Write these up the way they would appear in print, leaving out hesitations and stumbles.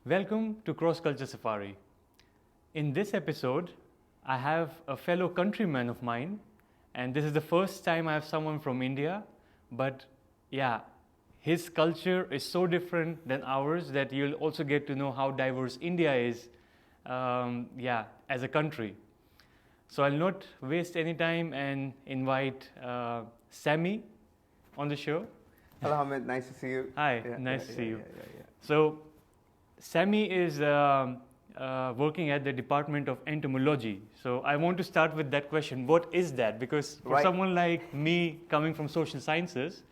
Welcome to Cross Culture Safari. In this episode, I have a fellow countryman of mine, and this is the first time I have someone from India. But yeah, his culture is so different than ours that you'll also get to know how diverse India is, as a country. So I'll not waste any time and invite Sami on the show. Hello, Hamid. Nice to see you. Hi, nice to see you. So, Sami is working at the Department of Entomology. So, I want to start with that question. What is that? Because for someone like me coming from social sciences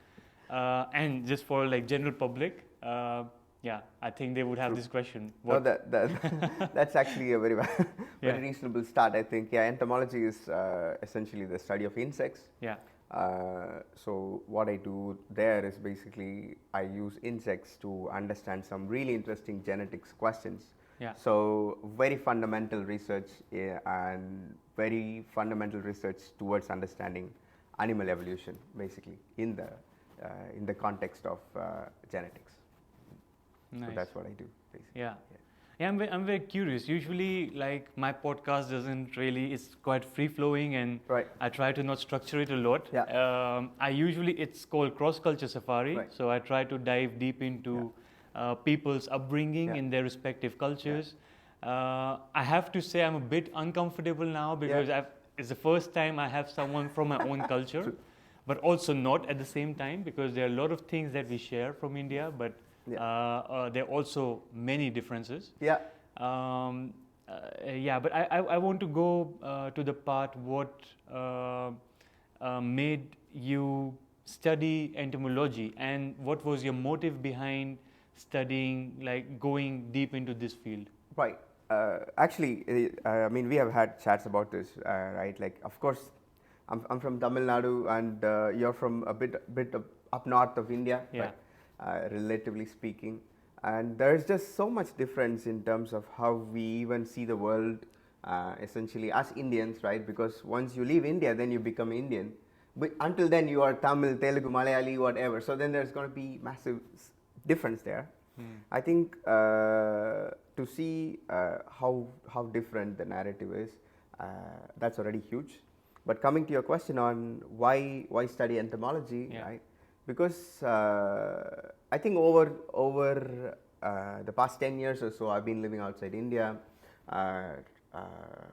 and just for like general public, I think they would have this question. No, that's actually a very reasonable start, I think. Yeah, entomology is essentially the study of insects. Yeah. So what I do there is basically I use insects to understand some really interesting genetics questions. Yeah. So very fundamental research and very fundamental research towards understanding animal evolution, basically in the context of genetics. Nice. So that's what I do, basically. Yeah. Yeah, I'm very curious. Usually, like my podcast doesn't really, it's quite free flowing and I try to not structure it a lot. Yeah. It's called Cross Culture Safari. Right. So I try to dive deep into people's upbringing in their respective cultures. I have to say I'm a bit uncomfortable now because it's the first time I have someone from my own culture, but also not at the same time because there are a lot of things that we share from India, but there are also many differences. Yeah. But I want to go to the part what made you study entomology and what was your motive behind studying, like going deep into this field? Right. Actually, I mean, we have had chats about this, right? Like, of course, I'm from Tamil Nadu and you're from a bit up north of India. Yeah. Right? Relatively speaking, and there is just so much difference in terms of how we even see the world, essentially as Indians, right? Because once you leave India, then you become Indian, but until then you are Tamil, Telugu, Malayali, whatever. So then there's going to be massive difference there. I think to see how different the narrative is, that's already huge. But coming to your question on why study entomology, right? Because I think over the past 10 years or so, I've been living outside India,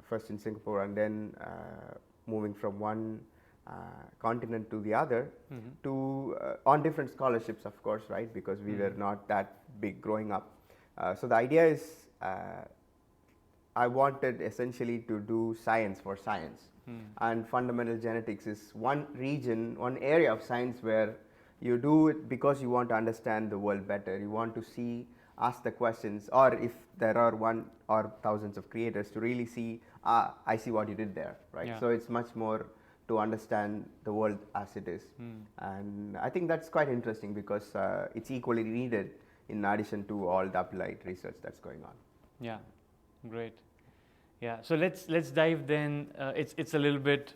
first in Singapore and then moving from one continent to the other, to on different scholarships, of course, right? Because we were not that big growing up. So the idea is I wanted essentially to do science for science. And fundamental genetics is one area of science where you do it because you want to understand the world better. You want to ask the questions, or if there are one or thousands of creators, to really see, I see what you did there, right? Yeah. So it's much more to understand the world as it is. And I think that's quite interesting because it's equally needed in addition to all the applied research that's going on. Yeah, great. Yeah, so let's dive then. It's a little bit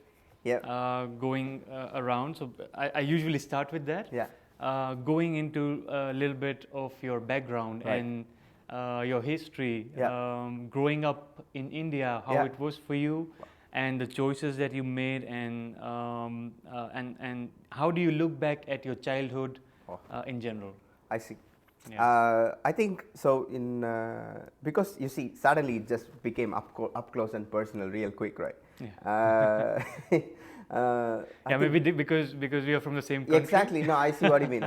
going around. So I usually start with that. Yeah. Going into a little bit of your background and your history, growing up in India, how it was for you, and the choices that you made, and how do you look back at your childhood in general? I see. Yeah. I think so. Because you see, suddenly it just became up close and personal, real quick, right? Yeah. Maybe because we are from the same country. Exactly. No, I see what you mean.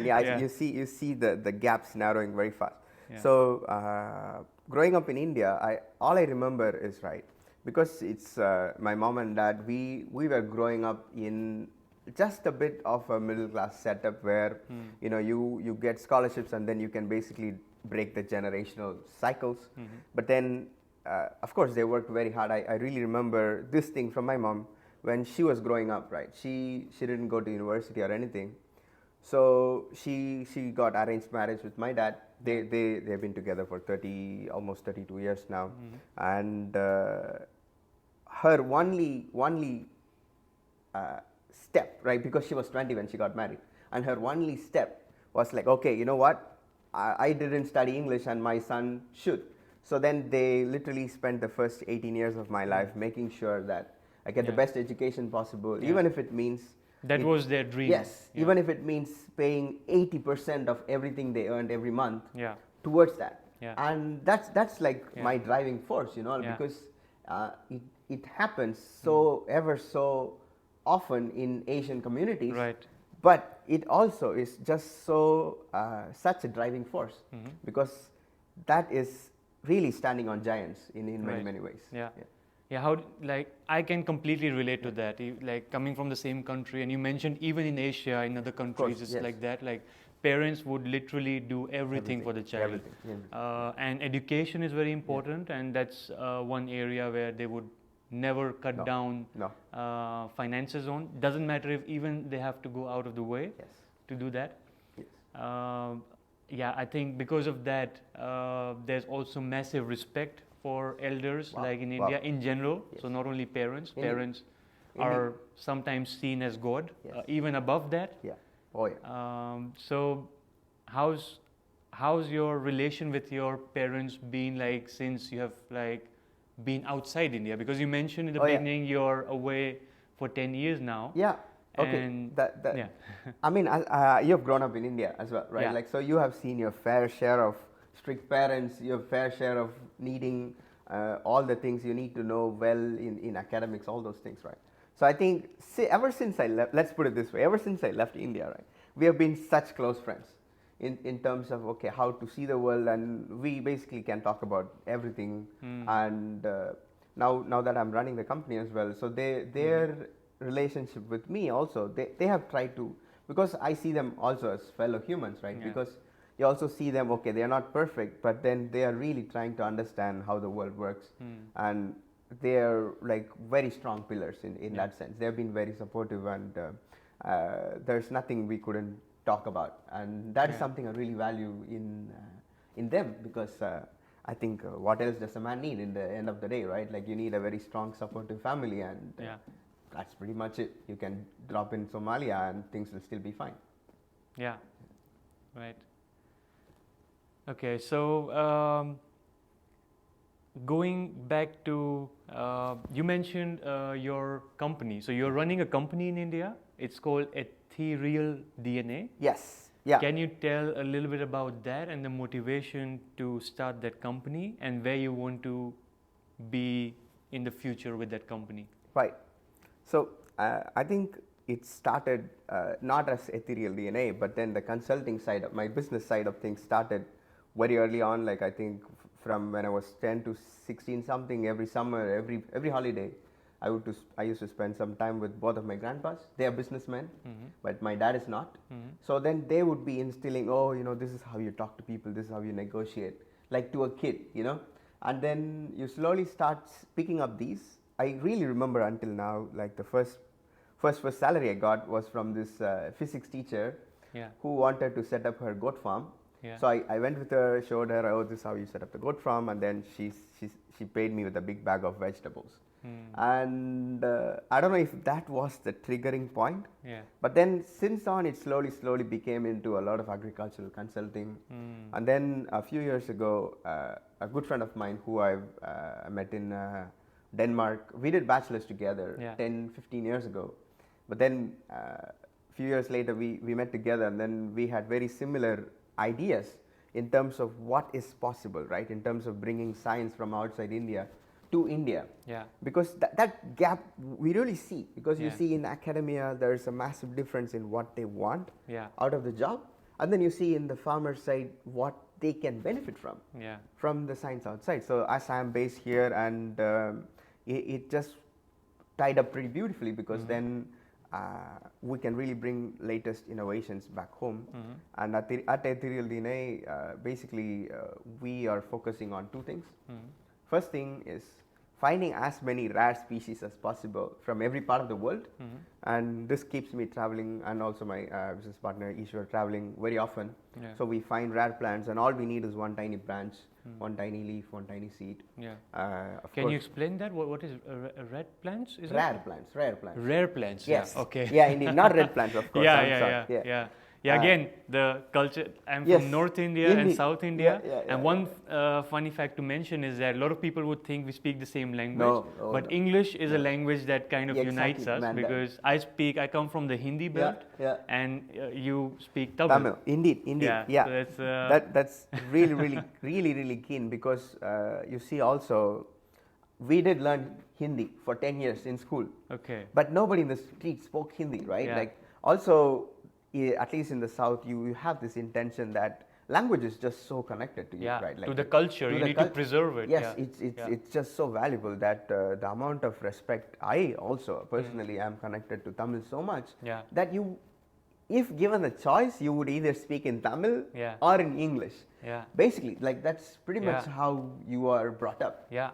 Yeah, you see the gaps narrowing very fast. Yeah. So growing up in India, all I remember is because it's my mom and dad. We were growing up in just a bit of a middle class setup where you get scholarships and then you can basically break the generational cycles. But then of course they worked very hard. I really remember this thing from my mom when she was growing up, right? She didn't go to university or anything, so she got arranged marriage with my dad. They've been together for almost 32 years now. And her only step, right, because she was 20 when she got married, and her only step was like, okay, you know what, I didn't study English and my son should. So then they literally spent the first 18 years of my life making sure that I get the best education possible, even if it means... That was their dream. Yes, even if it means paying 80% of everything they earned every month towards that. And that's like my driving force, you know, because it happens so ever so often in Asian communities. Right. But it also is just so such a driving force because that is really standing on giants in many ways. Yeah, how, like, I can completely relate to that. Like, coming from the same country, and you mentioned even in Asia, in other countries, it's like that. Like, parents would literally do everything for the child. And education is very important, and that's one area where they would never cut down finances on. Doesn't matter if even they have to go out of the way to do that. Yeah, I think because of that, there's also massive respect for elders, like in India in general. So not only parents. Parents are sometimes seen as God, even above that. So how's your relation with your parents been like since you have like been outside India? Because you mentioned in the beginning you're away for 10 years now. Okay. I mean, you have grown up in India as well, right? Like, so you have seen your fair share of strict parents, your fair share of needing all the things you need to know well in academics, all those things, right? So I think ever since I left, let's put it this way, ever since I left India, right, we have been such close friends in terms of, okay, how to see the world, and we basically can talk about everything. And now that I'm running the company as well, so their relationship with me also, they have tried to, because I see them also as fellow humans, right? Because you also see them, okay, they are not perfect, but then they are really trying to understand how the world works. And they are like very strong pillars in that sense. They have been very supportive, and there's nothing we couldn't talk about. And that is something I really value in them, because I think what else does a man need in the end of the day, right? Like, you need a very strong, supportive family, and that's pretty much it. You can drop in Somalia and things will still be fine. Right. Okay, so going back to, you mentioned your company. So you're running a company in India. It's called Ethereal DNA. Yes. Can you tell a little bit about that and the motivation to start that company and where you want to be in the future with that company? Right. So I think it started not as Ethereal DNA, but then the consulting side of my business side of things started very early on. Like, I think from when I was 10 to 16 something, every summer, every holiday, I used to spend some time with both of my grandpas. They are businessmen, but my dad is not. So then they would be instilling, oh, you know, this is how you talk to people, this is how you negotiate, like to a kid, you know. And then you slowly start picking up these. I really remember until now, like the first salary I got was from this physics teacher who wanted to set up her goat farm. So I went with her, showed her, oh, this is how you set up the goat farm, and then she paid me with a big bag of vegetables. And I don't know if that was the triggering point, but then since on it slowly became into a lot of agricultural consulting. And then a few years ago, a good friend of mine who I met in Denmark, we did bachelors together 10, 15 years ago. But then a few years later, we met together, and then we had very similar ideas in terms of what is possible, right? In terms of bringing science from outside India to India. Because that gap we really see, because you see in academia, there's a massive difference in what they want out of the job. And then you see in the farmer side what they can benefit from the science outside. So as I'm based here, and it just tied up pretty beautifully, because then we can really bring latest innovations back home. And at Ethereal DNA, basically we are focusing on two things. First thing is finding as many rare species as possible from every part of the world. And this keeps me traveling, and also my business partner Ishwar traveling very often. So we find rare plants, and all we need is one tiny branch, one tiny leaf, one tiny seed. Can you explain that? What is red plants? Is rare plants? Rare plants. Rare plants. Yes. Okay. Yeah, indeed. Not red plants, of course. Yeah, again, the culture, I'm Yes, from North India and indeed. South India. And one yeah. funny fact to mention is that a lot of people would think we speak the same language. No, oh, but no. English is a language that kind of Yeah, unites exactly, us man, because I come from the Hindi belt and you speak Tamil. Tamil, indeed. Yeah. So That's really keen because you see also, we did learn Hindi for 10 years in school. Okay. But nobody in the street spoke Hindi, right? Yeah. Like also, at least in the South, you have this intention that language is just so connected to you, right? Like to the culture, you need to preserve it. Yes, it's just so valuable that the amount of respect, I also personally am connected to Tamil so much that you, if given the choice, you would either speak in Tamil or in English. Yeah. Basically, like that's pretty much how you are brought up. Yeah.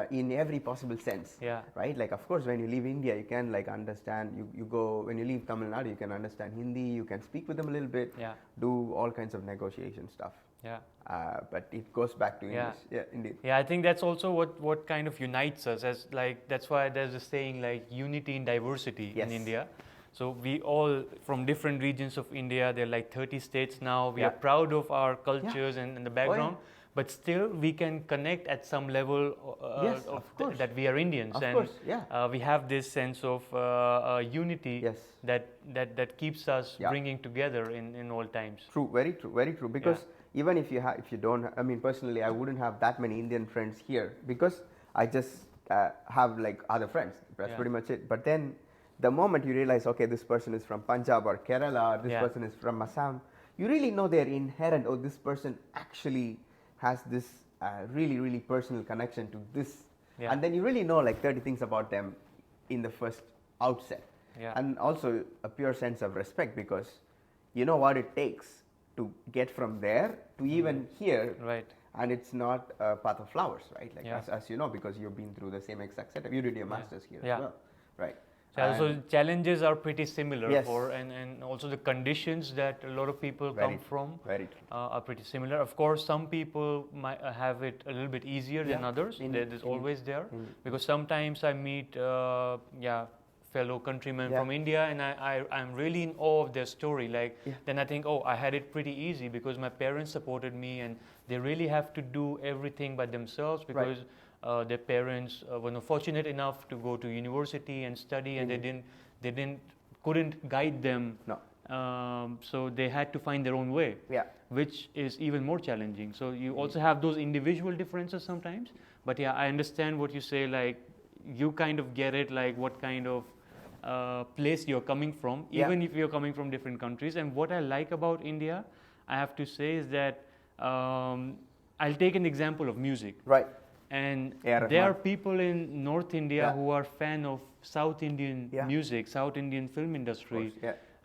In every possible sense, right? Like, of course, when you leave India, you can like understand. You go, when you leave Tamil Nadu, you can understand Hindi. You can speak with them a little bit. Do all kinds of negotiation stuff. But it goes back to English. Yeah, indeed. Yeah, I think that's also what kind of unites us. As like that's why there's a saying like unity in diversity in India. So we all from different regions of India. There are like 30 states now. We are proud of our cultures and the background. But still, we can connect at some level that we are Indians, we have this sense of unity that keeps us bringing together in all times. True, very true. Because even if you don't, I mean, personally, I wouldn't have that many Indian friends here because I just have like other friends. That's pretty much it. But then, the moment you realize, okay, this person is from Punjab or Kerala, or this person is from Assam, you really know their inherent. Oh, this person actually has this really personal connection to this, and then you really know like 30 things about them in the first outset, and also a pure sense of respect because you know what it takes to get from there to even here, right? And it's not a path of flowers, right? Like as you know, because you've been through the same exact setup. You did your masters here as well, right? So challenges are pretty similar and also the conditions that a lot of people come from are pretty similar. Of course, some people might have it a little bit easier than others. There's always there because sometimes I meet fellow countrymen from India and I'm really in awe of their story. Like then I think, oh, I had it pretty easy because my parents supported me and they really have to do everything by themselves because their parents were not fortunate enough to go to university and study, and they couldn't guide them. So they had to find their own way, which is even more challenging. So you also have those individual differences sometimes. But I understand what you say. Like you kind of get it, like what kind of place you're coming from, even if you're coming from different countries. And what I like about India, I have to say, is that I'll take an example of music. Right. And there are people in North India who are fan of South Indian music, South Indian film industry.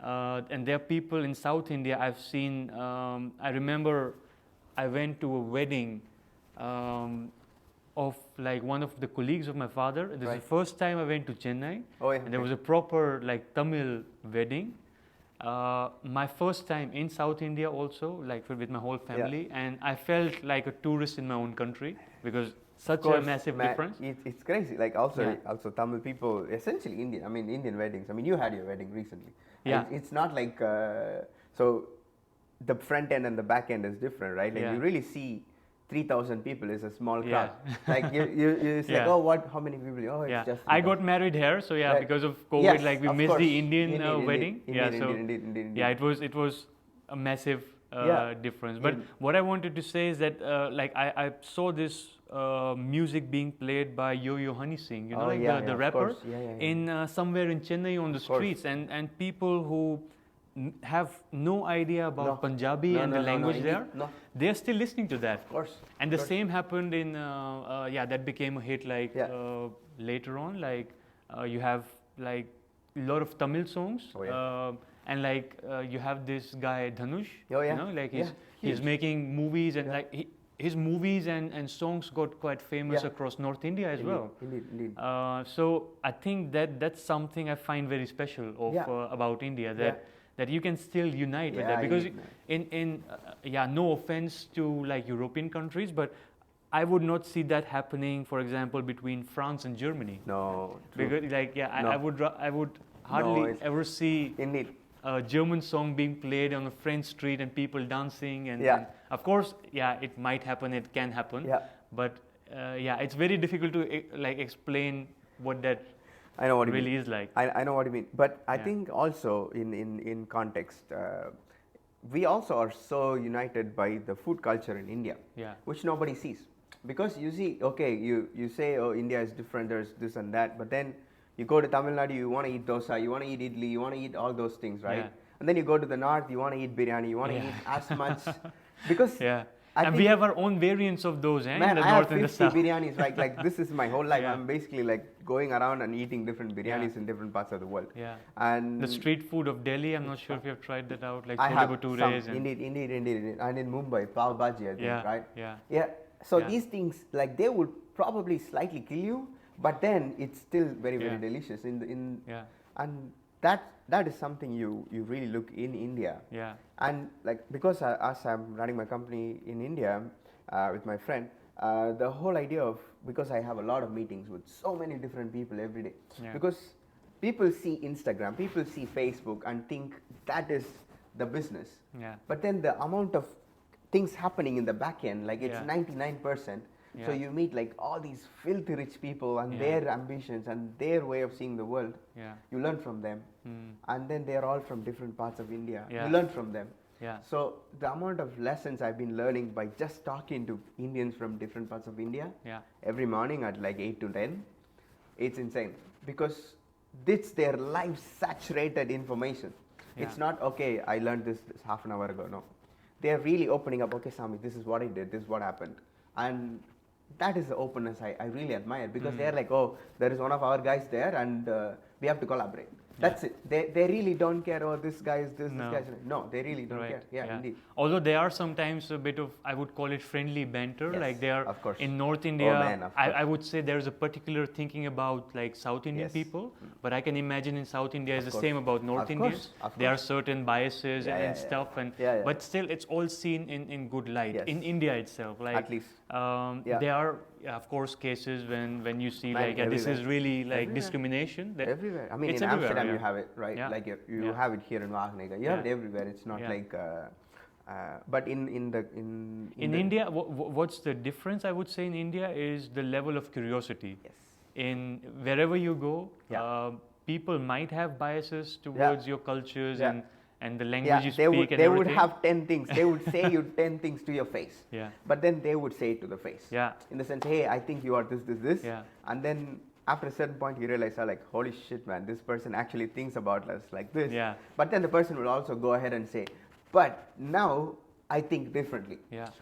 And there are people in South India I've seen. I remember I went to a wedding of like one of the colleagues of my father. This is the first time I went to Chennai. And there was a proper like Tamil wedding. My first time in South India also, like with my whole family, and I felt like a tourist in my own country because such a massive difference. It's crazy. Like also Tamil people, essentially Indian. I mean, Indian weddings. I mean, you had your wedding recently. It's not like so. The front end and the back end is different, right? Like you really see 3,000 people is a small crowd. Like it's like, oh, what? How many people? Oh, it's just. I got married here, so because of COVID, like we missed the Indian wedding. Indeed. It was a massive difference. But what I wanted to say is that like I saw this music being played by Yo-Yo Honey Singh, you know, the rapper, in somewhere in Chennai on the streets, and people who have no idea about Punjabi and the language there, they're still listening to that. Of course. And the same happened in, that became a hit like later on, like you have like a lot of Tamil songs. And like you have this guy Dhanush, you know, like he's making movies and like his movies and songs got quite famous across North India as well. Indeed. So I think that's something I find very special of about India, that you can still unite with that, because no offense to like European countries, but I would not see that happening, for example, between France and Germany. No, true. Because like I would hardly ever see a German song being played on a French street and people dancing, and of course, it might happen, it can happen, but it's very difficult to like explain what that I know what really you mean. is like. I know what you mean, but I think also in context, we also are so united by the food culture in India, which nobody sees. Because you see, okay, you say, oh, India is different, there's this and that, but then you go to Tamil Nadu, you want to eat dosa, you want to eat idli, you want to eat all those things, right? And then you go to the north, you want to eat biryani, you want to eat as much, because and we have our own variants of those, man, in the I north have 50 and the south. biryanis, right? Like this is my whole life. I'm basically like going around and eating different biryanis in different parts of the world. And the street food of Delhi, I'm not sure if you have tried that out, like I have some, indeed. And in Mumbai, pav bhaji, I think, right? Yeah. So these things, like they would probably slightly kill you, but then it's still very, very delicious. And that is something you really look in India. And like because as I'm running my company in India with my friend, the whole idea of, because I have a lot of meetings with so many different people every day, because people see Instagram, people see Facebook and think that is the business. But then the amount of things happening in the back end, like it's 99%. So you meet like all these filthy rich people and their ambitions and their way of seeing the world. You learn from them. And then they're all from different parts of India. You learn from them. So the amount of lessons I've been learning by just talking to Indians from different parts of India every morning at like 8 to 10, it's insane. Because it's their life saturated information. It's not, okay, I learned this half an hour ago. No. They're really opening up, okay, Sami, this is what I did, this is what happened. And that is the openness I really admire, because they're like, oh, there is one of our guys there and we have to collaborate. That's it. They really don't care, oh, this guy is this, this guy is that. No, they really don't care. Indeed. Although there are sometimes a bit of, I would call it friendly banter, like they are in North India. Oh, man, I would say there's a particular thinking about like South Indian people, but I can imagine in South India is the same about North Indians. There are certain biases and stuff, and but still it's all seen in good light in India itself. Like at least there are of course cases when you see like this is really like discrimination. Everywhere. I mean, it's in everywhere, Amsterdam you have it, right? Like you have it here in Wageningen. You have it everywhere. It's not like. But in India, what's the difference? I would say in India is the level of curiosity. In wherever you go, people might have biases towards your cultures and the language you speak. They would have 10 things. They would say you 10 things to your face. But then they would say it to the face. In the sense, hey, I think you are this. And then after a certain point, you realize, like, holy shit, man, this person actually thinks about us like this. But then the person will also go ahead and say, but now I think differently.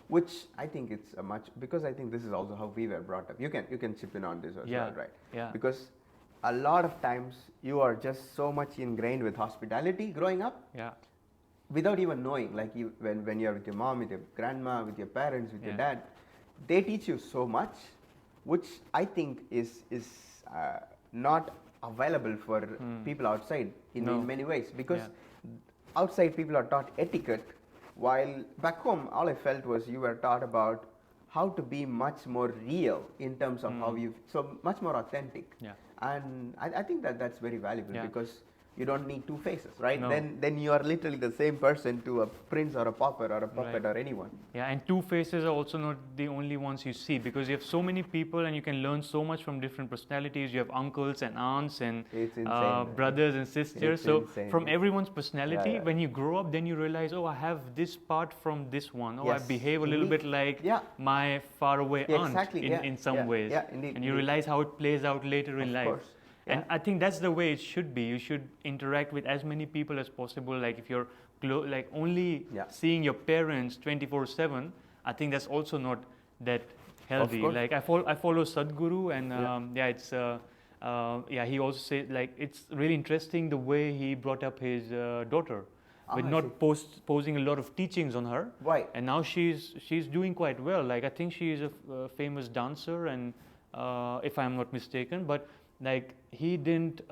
Which I think it's a much, because I think this is also how we were brought up. You can chip in on this as well, right? Because a lot of times you are just so much ingrained with hospitality growing up. Without even knowing, like when you're with your mom, with your grandma, with your parents, with your dad, they teach you so much, which I think is not available for people outside in many ways, because outside people are taught etiquette, while back home all I felt was you were taught about how to be much more real in terms of how you, so much more authentic. And I think that's very valuable, because you don't need two faces, right? Then you are literally the same person to a prince or a pauper or a puppet or anyone. And two faces are also not the only ones you see, because you have so many people and you can learn so much from different personalities. You have uncles and aunts and brothers and sisters. So from everyone's personality, when you grow up, then you realize, oh, I have this part from this one. Oh, I behave a little bit like my faraway aunt in some ways. And you realize how it plays out later in life. And I think that's the way it should be. You should interact with as many people as possible. Like if you're like only seeing your parents 24/7, I think that's also not that healthy. Like I follow Sadhguru, and it's he also said like it's really interesting the way he brought up his daughter. With not posing a lot of teachings on her, and now she's doing quite well. Like I think she is a famous dancer, and if I'm not mistaken, but like he didn't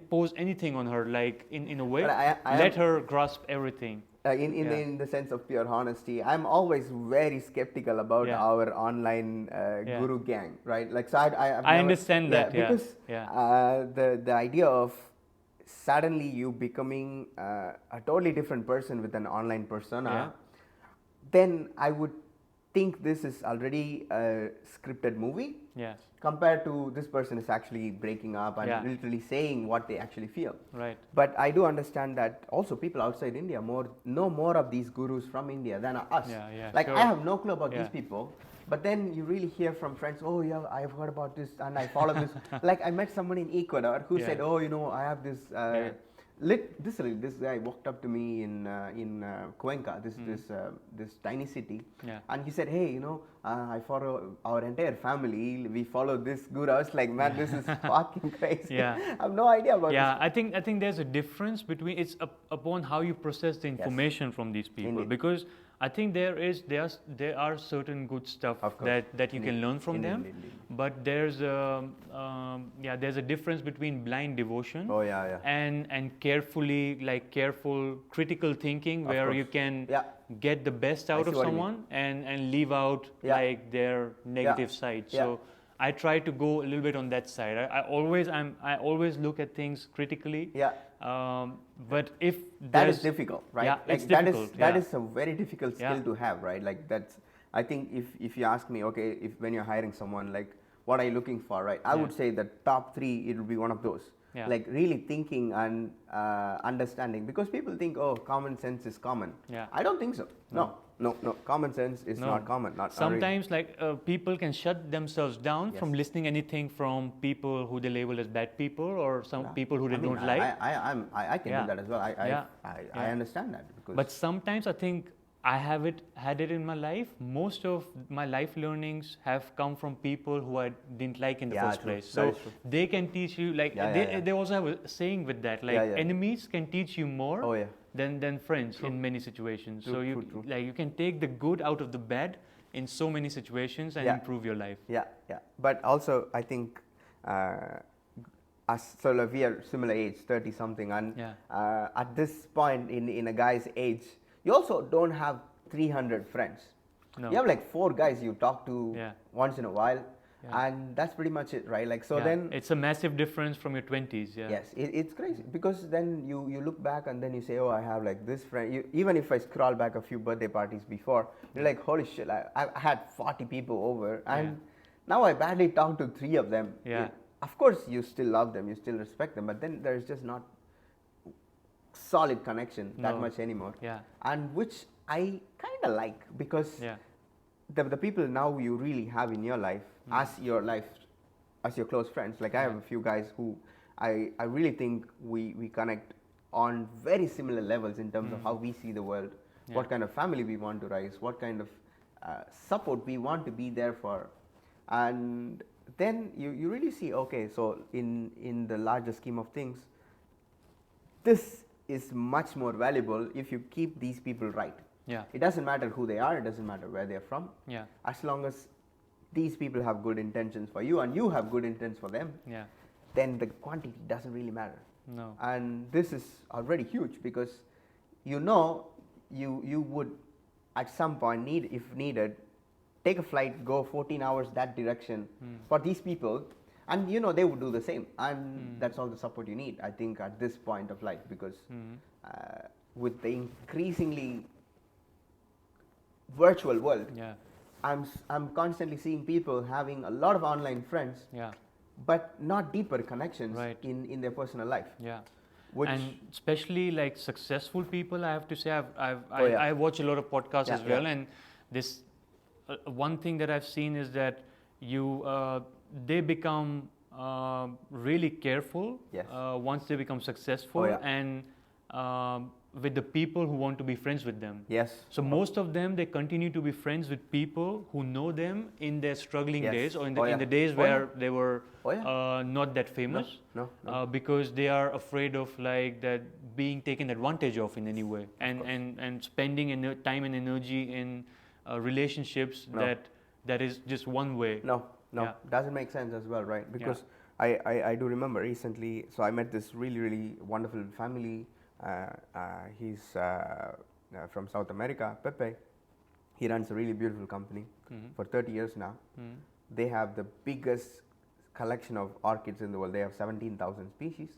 pose anything on her, like in a way, let her grasp everything. In the sense of pure honesty, I'm always very skeptical about our online guru gang, right? Like, so I understand that, because the idea of suddenly you becoming a totally different person with an online persona, then I would think this is already a scripted movie. Yes. Compared to this person is actually breaking up and literally saying what they actually feel. Right. But I do understand that also people outside India know more of these gurus from India than us. Like sure. I have no clue about these people, but then you really hear from friends, oh yeah, I've heard about this and I follow this. Like I met someone in Ecuador who said, oh, I have this. This guy walked up to me in Cuenca, this tiny city, and he said, hey, I follow our entire family. We follow this guru. I was like, man, this is fucking crazy. I have no idea about this. I think there's a difference between it's upon how you process the information from these people. Because I think there are certain good stuff that you can learn from them, but there's a difference between blind devotion and careful critical thinking where you can get the best out of someone and leave out like their negative side. So I try to go a little bit on that side. I always look at things critically. But if that is difficult, right? Yeah, like it's difficult. That is a very difficult skill to have, right? Like that's. I think if you ask me, okay, when you're hiring someone, like what are you looking for, right? I would say the top 3, it would be one of those. Like really thinking and understanding, because people think, oh, common sense is common. I don't think so. No. Common sense is not common. Sometimes people can shut themselves down from listening anything from people who they label as bad people or some people who they don't like. I can do that as well. I understand that. But sometimes I think I had it in my life. Most of my life learnings have come from people who I didn't like in the first place. So they can teach you, they also have a saying with that, enemies can teach you more than friends in many situations. So you can take the good out of the bad in so many situations and improve your life. But also I think we are similar age, 30 something, and at this point in a guy's age, you also don't have 300 friends. You have like 4 guys you talk to once in a while, and that's pretty much it, right? Like then it's a massive difference from your 20s. Yes, it's crazy, because then you look back and then you say, oh, I have like this friend. Even if I scroll back a few birthday parties before, you're like, holy shit, I had 40 people over, and now I barely talk to 3 of them. Of course, you still love them, you still respect them, but then there's just not solid connection that much anymore. And which I kind of like, because the people now you really have in your life as your close friends. Like I have a few guys who I really think we connect on very similar levels in terms of how we see the world, what kind of family we want to raise, what kind of support we want to be there for. And then you really see, okay, so in the larger scheme of things, this is much more valuable if you keep these people right. It doesn't matter who they are, it doesn't matter where they're from. As long as these people have good intentions for you and you have good intents for them, then the quantity doesn't really matter. And this is already huge, because you would at some point if needed, take a flight, go 14 hours that direction for these people, and they would do the same, and that's all the support you need, I think, at this point of life, because with the increasingly virtual world, I'm constantly seeing people having a lot of online friends, but not deeper connections in their personal life. And especially like successful people, I have to say, I watch a lot of podcasts as well, and this one thing that I've seen is that they become really careful once they become successful, and with the people who want to be friends with them. So most of them, they continue to be friends with people who know them in their struggling days, or in the days where they were not that famous, because they are afraid of like that being taken advantage of in any way, and spending time and energy in relationships that is just one way. Doesn't make sense as well, right? Because I do remember recently, so I met this really, really wonderful family. He's from South America, Pepe. He runs a really beautiful company for 30 years now. They have the biggest collection of orchids in the world. They have 17,000 species.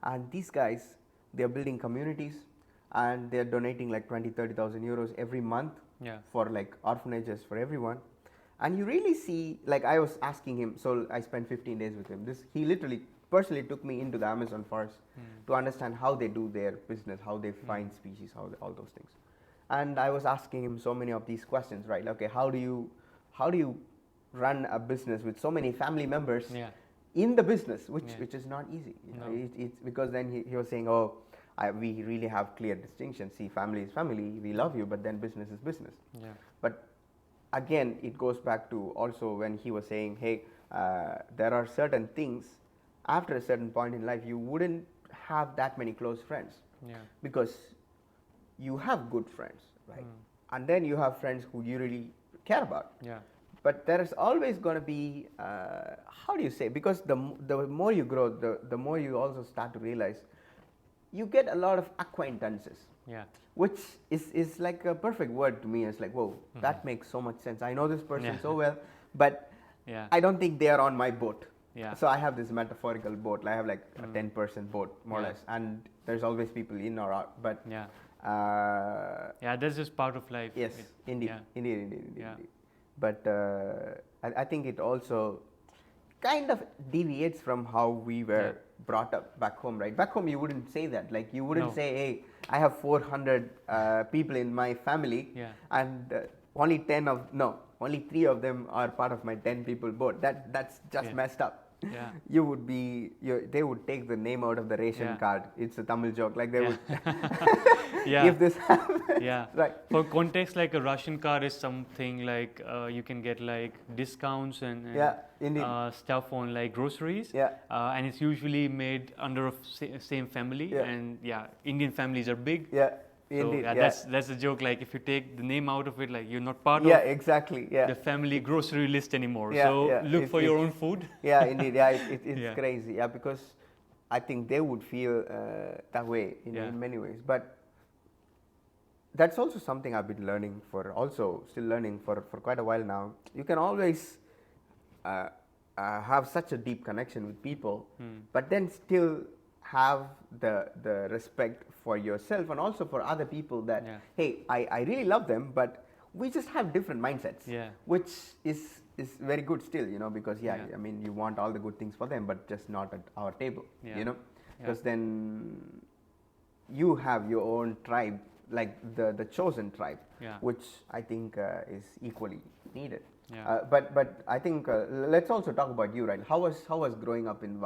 And these guys, they're building communities, and they're donating like 20,000-30,000 euros every month for like orphanages for everyone. And you really see, like I was asking him, so I spent 15 days with him. He literally personally took me into the Amazon forest to understand how they do their business, how they find species, all those things. And I was asking him so many of these questions, right? Okay, how do you run a business with so many family members in the business, which is not easy. It's because then he was saying, we really have clear distinctions. See, family is family, we love you, but then business is business. Yeah. But again, it goes back to also when he was saying, hey, there are certain things, after a certain point in life, you wouldn't have that many close friends. Yeah. Because you have good friends, right? And then you have friends who you really care about. Yeah. But there is always going to be, how do you say, because the more you grow, the more you also start to realize you get a lot of acquaintances. Yeah. Which is like a perfect word to me. It's like, whoa, that makes so much sense. I know this person so well, but I don't think they are on my boat. Yeah. So I have this metaphorical boat. I have like a 10-person boat, more or less. And there's always people in or out. But that's just part of life. Yes, indeed. But I think it also kind of deviates from how we were brought up back home, right? Back home, you wouldn't say that. Like, you wouldn't say, hey, I have 400 people in my family, and only 3 of them are part of my 10 people board. That's just messed up. Yeah. They would take the name out of the ration card. It's a Tamil joke. Like, they would if this happens. Yeah. Right. For context, like a Russian card is something like you can get like discounts and stuff on like groceries. Yeah. And it's usually made under a same family. Yeah. And Indian families are big. Yeah. Indeed, so that's a joke. Like, if you take the name out of it, like, you're not part of exactly. the family grocery list anymore. So look for your own food. Yeah, indeed. Yeah, it's crazy. Yeah, because I think they would feel that way in many ways. But that's also something I've been learning still learning for quite a while now. You can always have such a deep connection with people, but then still have the respect for yourself and also for other people that, hey, I really love them, but we just have different mindsets, which is very good still, because I mean, you want all the good things for them, but just not at our table, because then you have your own tribe, like the chosen tribe, which I think is equally needed. But I think let's also talk about you, right? How was growing up in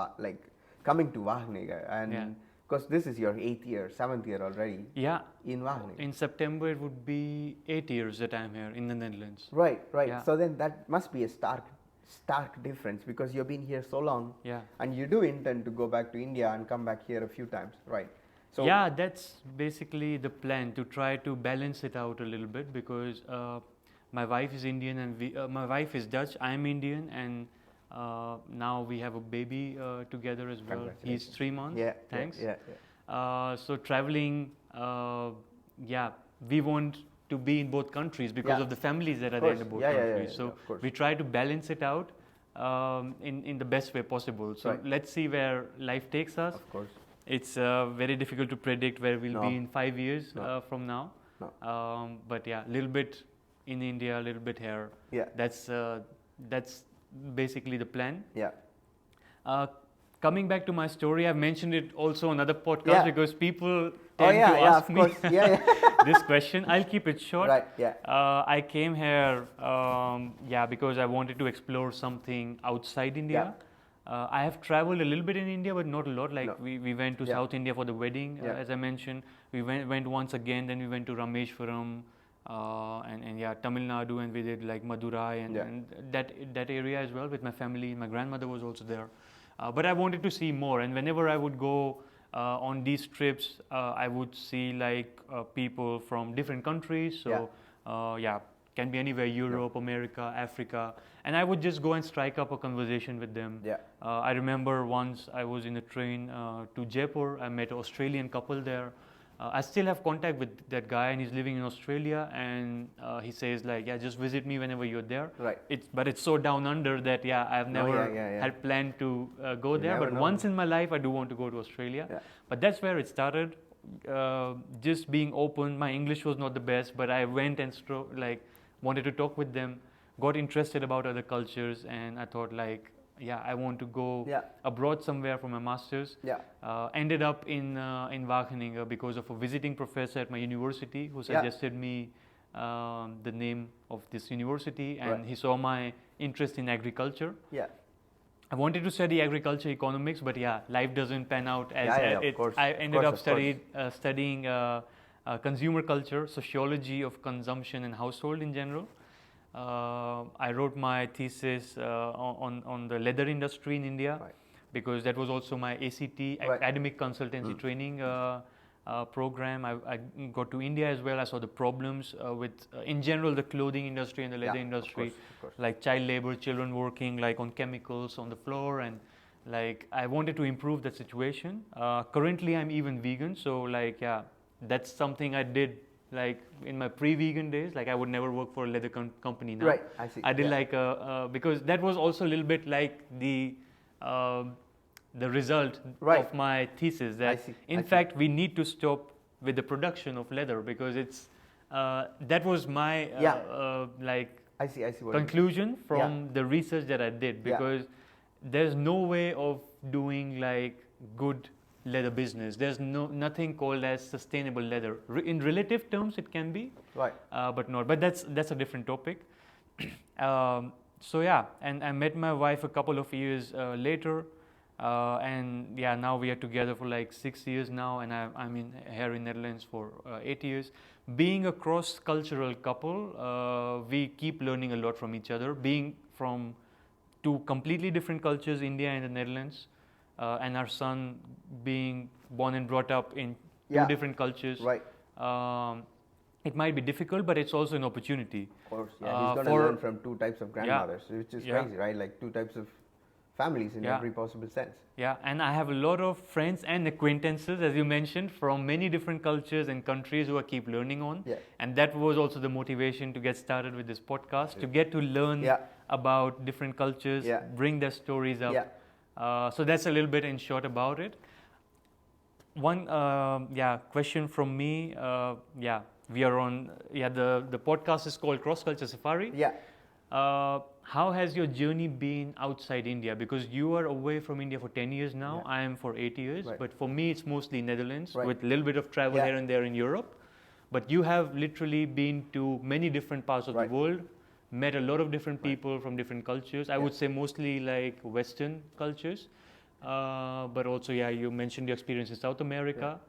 coming to Wageningen, and because this is your 7th year already. Yeah. In Wageningen. In September it would be 8 years that I'm here in the Netherlands. Right. Yeah. So then that must be a stark difference, because you've been here so long. Yeah. And you do intend to go back to India and come back here a few times, right? So that's basically the plan, to try to balance it out a little bit, because my wife is Indian and my wife is Dutch. I'm Indian, and now we have a baby together as well. He's 3 months. Yeah. Thanks. So traveling, we want to be in both countries because of the families that are there in both countries. So we try to balance it out in the best way possible. So let's see where life takes us. Of course. It's very difficult to predict where we'll be in 5 years from now. But a little bit in India, a little bit here. Yeah. That's basically the plan. Yeah. Coming back to my story, I've mentioned it also on other podcasts because people tend to ask me this question. I'll keep it short. Right. Yeah. I came here, because I wanted to explore something outside India. I have traveled a little bit in India, but not a lot. Like we went to South India for the wedding, as I mentioned. We went once again. Then we went to Rameshwaram. And Tamil Nadu, and we did like Madurai and that area as well with my family. My grandmother was also there, but I wanted to see more. And whenever I would go on these trips, I would see like people from different countries. So can be anywhere: Europe, America, Africa. And I would just go and strike up a conversation with them. Yeah. I remember once I was in a train to Jaipur. I met an Australian couple there. I still have contact with that guy, and he's living in Australia, and he says like, yeah, just visit me whenever you're there. Right. But it's so down under that I've never had planned to go there. But once in my life, I do want to go to Australia. Yeah. But that's where it started. Just being open. My English was not the best, but I went and wanted to talk with them. Got interested about other cultures, and I thought like, yeah, I want to go abroad somewhere for my master's. Ended up in Wageningen because of a visiting professor at my university who suggested me the name of this university, and he saw my interest in agriculture. I wanted to study agriculture economics, but life doesn't pan out as it. I ended up studying consumer culture, sociology of consumption and household in general. I wrote my thesis on the leather industry in India because that was also my ACT, academic consultancy training program. I got to India as well. I saw the problems with, in general, the clothing industry and the leather industry, of course. like child labor, children working like on chemicals on the floor, and like I wanted to improve that situation. Currently, I'm even vegan, so that's something I did. Like in my pre-vegan days, like I would never work for a leather company now. Right, I see. I did because that was also a little bit like the result of my thesis. That in fact we need to stop with the production of leather because it's that was my I see conclusion from the research that I did, because there's no way of doing like good leather business. There's nothing called as sustainable leather. In relative terms, it can be, but not. But that's a different topic. So and I met my wife a couple of years later, and now we are together for like 6 years now, and I'm here in Netherlands for 8 years. Being a cross-cultural couple, we keep learning a lot from each other. Being from two completely different cultures, India and the Netherlands. And our son being born and brought up in two different cultures. It might be difficult, but it's also an opportunity. Of course, he's going to learn from two types of grandmothers, which is crazy, right? Like two types of families in every possible sense. And I have a lot of friends and acquaintances, as you mentioned, from many different cultures and countries who I keep learning on. And that was also the motivation to get started with this podcast, to get to learn about different cultures, bring their stories up. So that's a little bit in short about it. One question from me. We are on the podcast is called Cross Culture Safari. How has your journey been outside India? Because you are away from India for 10 years now. I am for 8 years. But for me, it's mostly Netherlands with a little bit of travel here and there in Europe. But you have literally been to many different parts of the world. Met a lot of different people from different cultures. I would say mostly like Western cultures, but also you mentioned your experience in South America.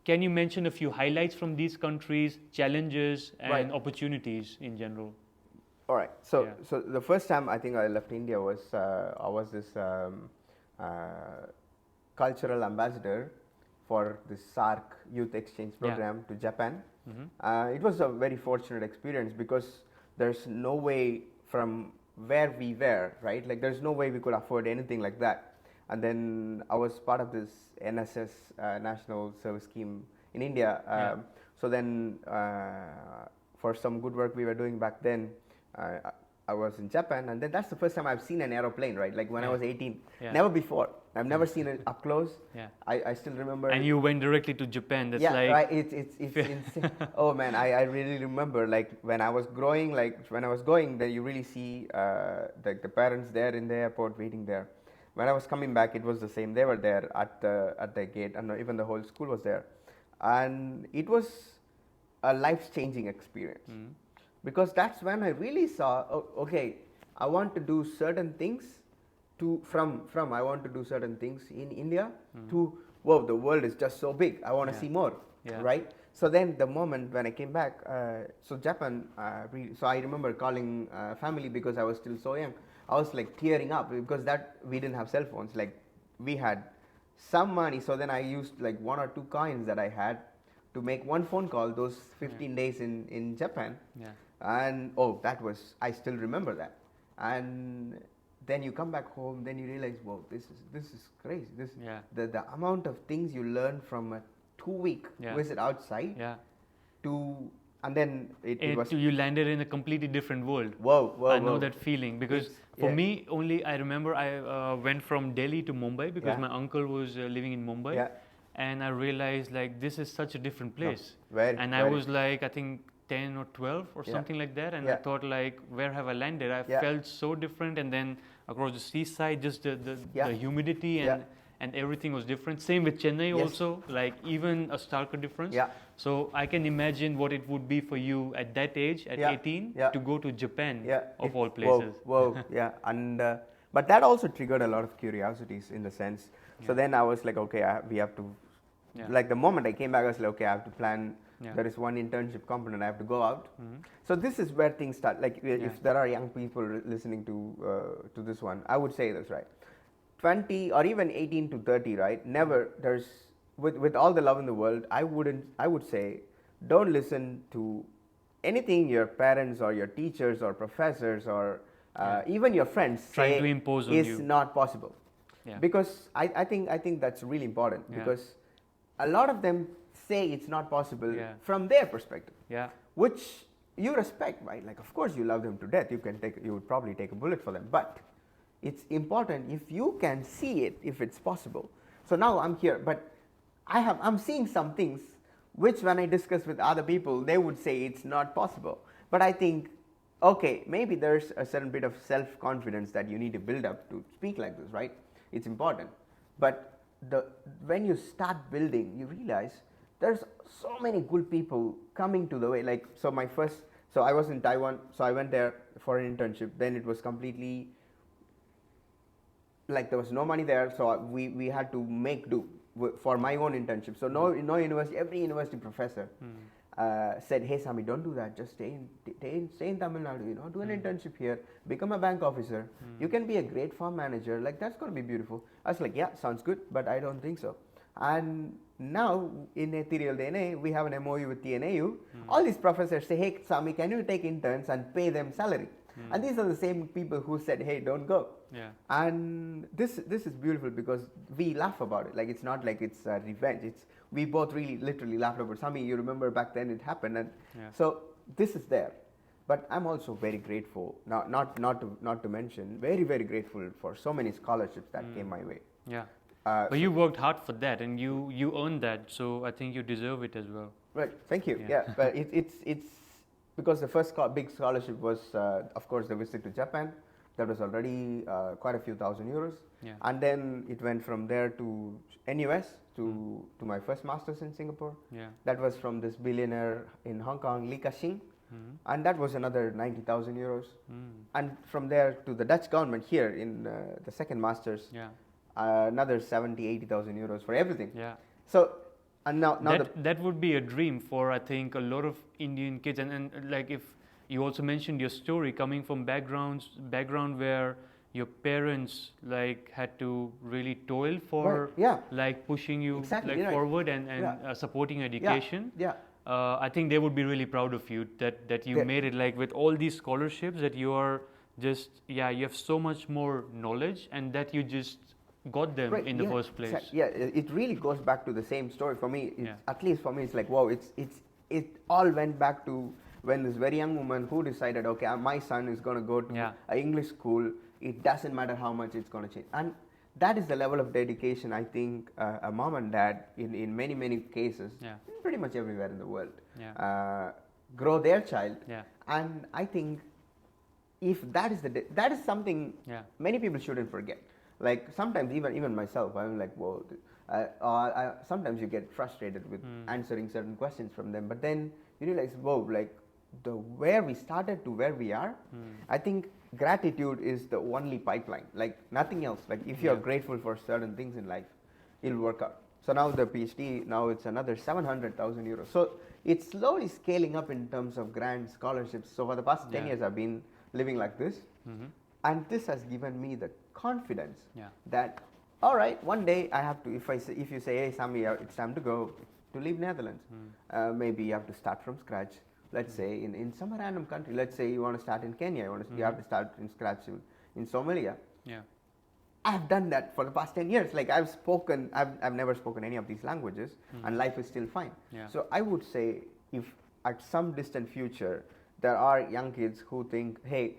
Can you mention a few highlights from these countries, challenges and opportunities in general? All right. So the first time I think I left India was I was this cultural ambassador for the SAARC youth exchange program to Japan. It was a very fortunate experience because there's no way from where we were, right? Like there's no way we could afford anything like that. And then I was part of this NSS, National Service Scheme in India. So then for some good work we were doing back then, I was in Japan, and then that's the first time I've seen an aeroplane, right? Like when I was 18. Never before. I've never seen it up close. I still remember. And you went directly to Japan. That's right. It's insane. Oh man, I really remember like when I was going, then you really see the parents there in the airport waiting there. When I was coming back, it was the same. They were there at the gate, and even the whole school was there, and it was a life-changing experience. Because that's when I really saw, I want to do certain things I want to do certain things in India to, the world is just so big. I want to see more, right? So then the moment when I came back, so Japan, so I remember calling family because I was still so young. I was like tearing up because we didn't have cell phones. Like we had some money. So then I used like 1 or 2 coins that I had to make one phone call those 15 days in Japan. And I still remember that. And then you come back home, then you realize, this is crazy. The amount of things you learn from 2-week visit outside to, and then it was... You landed in a completely different world. Whoa. I know that feeling, because for me only, I remember I went from Delhi to Mumbai because my uncle was living in Mumbai, and I realized like this is such a different place. I was like, I think 10 or 12 or something like that, and I thought like, where have I landed? I felt so different, and then across the seaside, just the humidity and everything was different. Same with Chennai also, like even a starker difference. So I can imagine what it would be for you at that age, at 18, to go to Japan of all places. And but that also triggered a lot of curiosities in the sense. So then I was like, okay, we have to, like the moment I came back, I was like, okay, I have to plan. There is one internship component, I have to go out. So this is where things start. Like if there are young people listening to this one, I would say this, right? 20 or even 18 to 30, right? Never, there's, with all the love in the world, I would say, don't listen to anything your parents or your teachers or professors or even your friends trying say to impose on is you. Not possible. Because I think that's really important, because a lot of them say it's not possible from their perspective, which you respect, right? Like, of course you love them to death. You would probably take a bullet for them, but it's important if you can see it, if it's possible. So now I'm here, but I'm seeing some things which when I discuss with other people, they would say it's not possible. But I think, okay, maybe there's a certain bit of self-confidence that you need to build up to speak like this, right? It's important. But when you start building, you realize there's so many good people coming to the way. Like, so I was in Taiwan, so I went there for an internship. Then it was completely, like there was no money there, so we had to make do for my own internship. So no university, every university professor said, hey Sami, don't do that, just stay in Tamil Nadu, do an internship here, become a bank officer, you can be a great farm manager, like that's going to be beautiful. I was like, yeah, sounds good, but I don't think so. And now in Ethereal DNA, we have an MOU with TNAU. All these professors say, hey Sami, can you take interns and pay them salary? And these are the same people who said, hey, don't go. And this is beautiful because we laugh about it. Like, it's not like it's revenge. We both really literally laughed about it. Sami, you remember back then it happened. And so this is there. But I'm also very grateful, not to mention, very, very grateful for so many scholarships that came my way. But you worked hard for that, and you earned that, so I think you deserve it as well. Right, thank you. But it's because the first big scholarship was, of course, the visit to Japan. That was already quite a few thousand euros. And then it went from there to NUS, to my first master's in Singapore. That was from this billionaire in Hong Kong, Li Ka-shing. And that was another 90,000 euros. And from there to the Dutch government here in the second master's, another 80,000 euros for everything. So, and now that would be a dream for, I think, a lot of Indian kids. And like, if you also mentioned your story coming from background where your parents like had to really toil for like pushing you forward and supporting education. I think they would be really proud of you that you made it, like with all these scholarships, that you are just you have so much more knowledge and that you just got them in the first place. It really goes back to the same story for me. At least for me, it's like, wow, it all went back to when this very young woman who decided, okay, my son is going to go to an English school. It doesn't matter how much it's going to change. And that is the level of dedication I think a mom and dad in many, many cases, pretty much everywhere in the world, grow their child. And I think if that is something many people shouldn't forget. Like sometimes even myself, I'm like, whoa. Sometimes you get frustrated with answering certain questions from them, but then you realize, whoa, like where we started to where we are. I think gratitude is the only pipeline, like nothing else. Like if you're grateful for certain things in life, it'll work out. So now the PhD, now it's another 700,000 euros. So it's slowly scaling up in terms of grants, scholarships. So for the past 10 years, I've been living like this. And this has given me the confidence that, all right, one day I have to, if you say, hey Sami, it's time to go to leave Netherlands, maybe you have to start from scratch. Let's say in some random country, let's say you want to start in Kenya, you have to start in scratch in Somalia. I've done that for the past 10 years. Like I've never spoken any of these languages, and life is still fine. Yeah. So I would say, if at some distant future there are young kids who think, hey,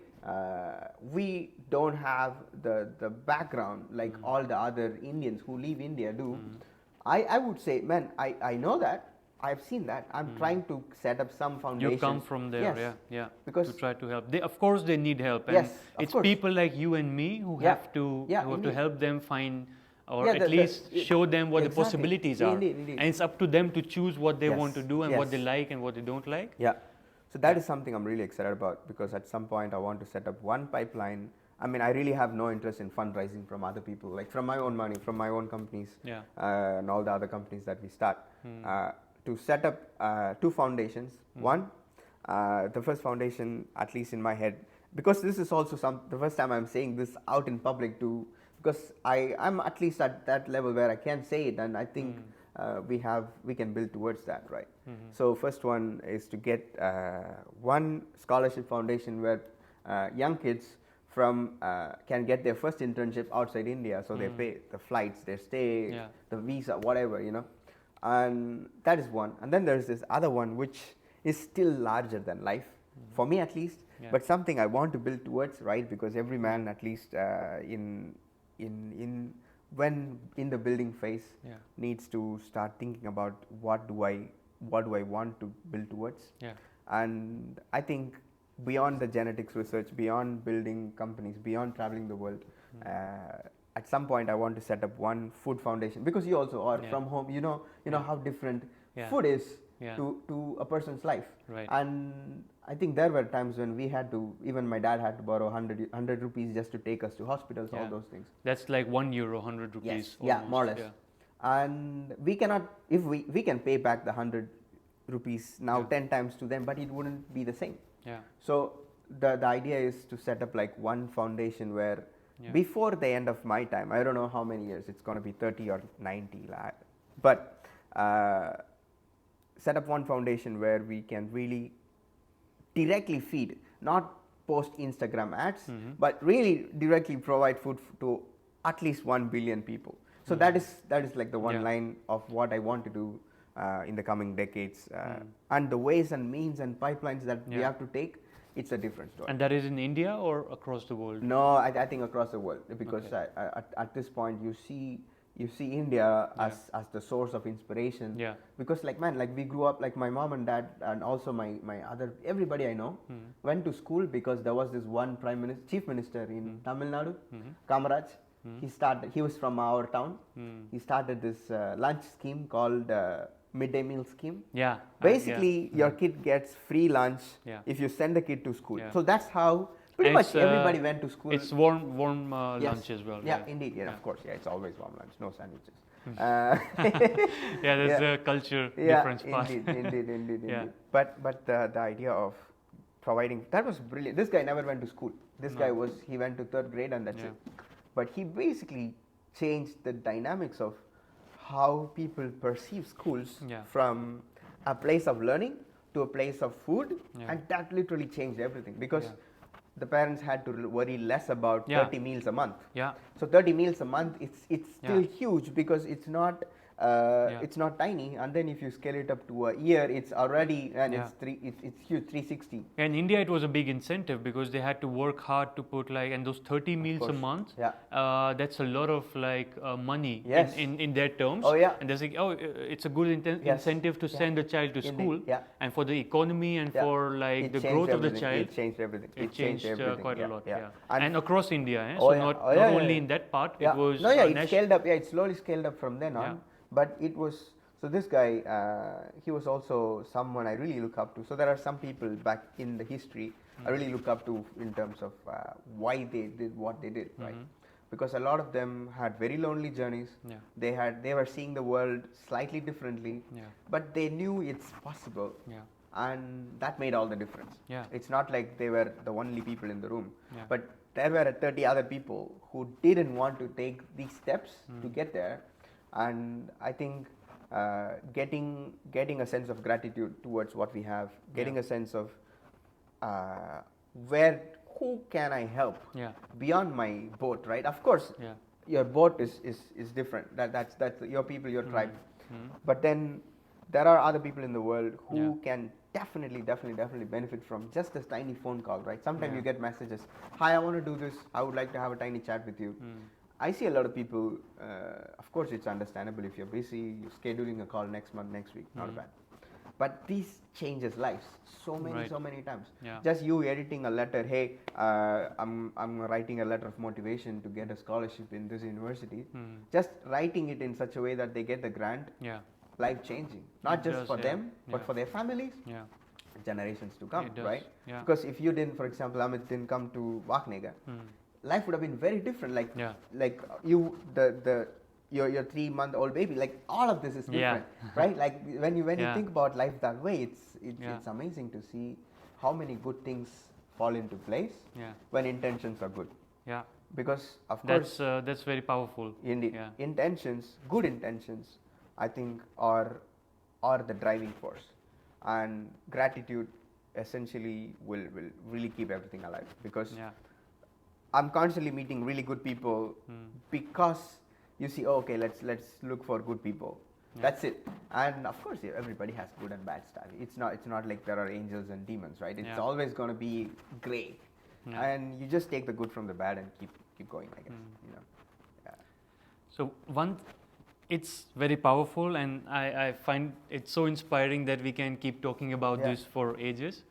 we don't have the background like all the other Indians who leave India do, I would say, man, I know that. I've seen that. I'm trying to set up some foundation. You come from there, yes. yeah. Because to try to help. Of course, they need help. And yes, it's course. people like you and me who have to help them find, or at least show them what the possibilities are. Indeed. And it's up to them to choose what they want to do and what they yes. like and what they don't like. Yeah. So that is something I'm really excited about, because at some point I want to set up one pipeline. I mean, I really have no interest in fundraising from other people, like from my own money, from my own companies, and all the other companies that we start. To set up 2 foundations. One, the first foundation, at least in my head, because this is also the first time I'm saying this out in public too, because I'm at least at that level where I can say it, and I think we can build towards that, right? So first one is to get one scholarship foundation where young kids can get their first internship outside India, so they pay the flights, their stay, the visa, whatever, and that is one. And then there's this other one which is still larger than life, for me at least, but something I want to build towards, right? Because every man, at least when in the building phase, needs to start thinking about what do I want to build towards. And I think beyond the genetics research, beyond building companies, beyond traveling the world, at some point I want to set up one food foundation, because you also are from home, you know how different food is to a person's life. Right. And I think there were times when even my dad had to borrow 100 rupees just to take us to hospitals, all those things. That's like €1, 100 rupees. Yes. Yeah, more or less. And we cannot, if we can pay back the 100 rupees now 10 times to them, but it wouldn't be the same. So the idea is to set up like one foundation where before the end of my time, I don't know how many years, it's going to be 30 or 90, but set up one foundation where we can really directly feed, not post Instagram ads, but really directly provide food to at least 1 billion people. So that is like the one line of what I want to do in the coming decades, and the ways and means and pipelines that we have to take, it's a different story. And that is in India or across the world? No, I think across the world, because at this point you see India as the source of inspiration. Because we grew up, like my mom and dad, and also everybody I know went to school because there was this one chief minister in Tamil Nadu, Kamaraj. He was from our town. He started this lunch scheme called midday meal scheme. Basically, your kid gets free lunch if you send the kid to school. So that's how pretty much everybody went to school. It's warm lunch as well. Indeed. Of course. It's always warm lunch, no sandwiches. There's a culture difference. Indeed. But the idea of providing, that was brilliant. This guy never went to school. He went to 3rd grade and that's it. But he basically changed the dynamics of how people perceive schools from a place of learning to a place of food, and that literally changed everything, because the parents had to worry less about 30 meals a month. So 30 meals a month, it's still huge, because it's not tiny, and then if you scale it up to a year, it's already, and it's huge, 360. In India, it was a big incentive because they had to work hard to put and those 30 meals a month. That's a lot of money in their terms. And they're like, it's a good incentive to send a child to school, and for the economy and for the growth of the child. It changed everything. It changed quite a lot. And across India, so not only in that part. It was it scaled up. It slowly scaled up from then on. But it was, so this guy, he was also someone I really look up to. So there are some people back in the history I really look up to in terms of why they did what they did, right? Because a lot of them had very lonely journeys. They were seeing the world slightly differently, but they knew it's possible. And that made all the difference. It's not like they were the only people in the room, but there were 30 other people who didn't want to take these steps to get there. And I think getting a sense of gratitude towards what we have, getting a sense of who can I help beyond my boat, right? Of course, your boat is different. That's your people, your tribe. But then there are other people in the world who can definitely benefit from just a tiny phone call, right? Sometimes you get messages, hi, I want to do this, I would like to have a tiny chat with you. I see a lot of people, of course it's understandable if you're busy, you're scheduling a call next month, next week, not bad. But this changes lives so many times. Just you editing a letter, hey, I'm writing a letter of motivation to get a scholarship in this university. Just writing it in such a way that they get the grant, life changing. Not just for them, but for their families, generations to come, right? Because if you didn't, for example, Amit didn't come to Wageningen, life would have been very different. Like you, your 3-month-old baby, like all of this is different, right? Like when you think about life that way, it's amazing to see how many good things fall into place when intentions are good. Because of course that's very powerful. Indeed, intentions, good intentions, I think are the driving force, and gratitude essentially will really keep everything alive. Because I'm constantly meeting really good people because you see, oh, okay, let's look for good people. That's it. And of course, everybody has good and bad stuff. It's not like there are angels and demons, right? It's always going to be gray, and you just take the good from the bad and keep going, I guess. So it's very powerful, and I find it so inspiring that we can keep talking about this for ages.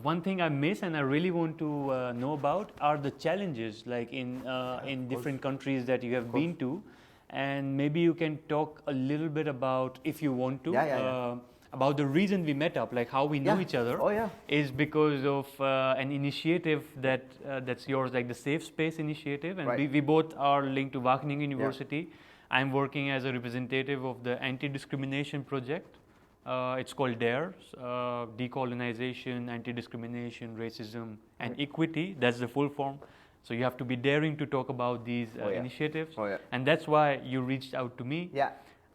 One thing I miss and I really want to know about are the challenges, like in different countries that you have been to, and maybe you can talk a little bit about, if you want to, about the reason we met up, like how we know each other. Is because of an initiative that's yours, like the Safe Space Initiative, and we both are linked to Wageningen University. I'm working as a representative of the anti-discrimination project. It's called DARE, Decolonization, Anti-Discrimination, Racism and Equity. That's the full form. So you have to be daring to talk about these initiatives. And that's why you reached out to me.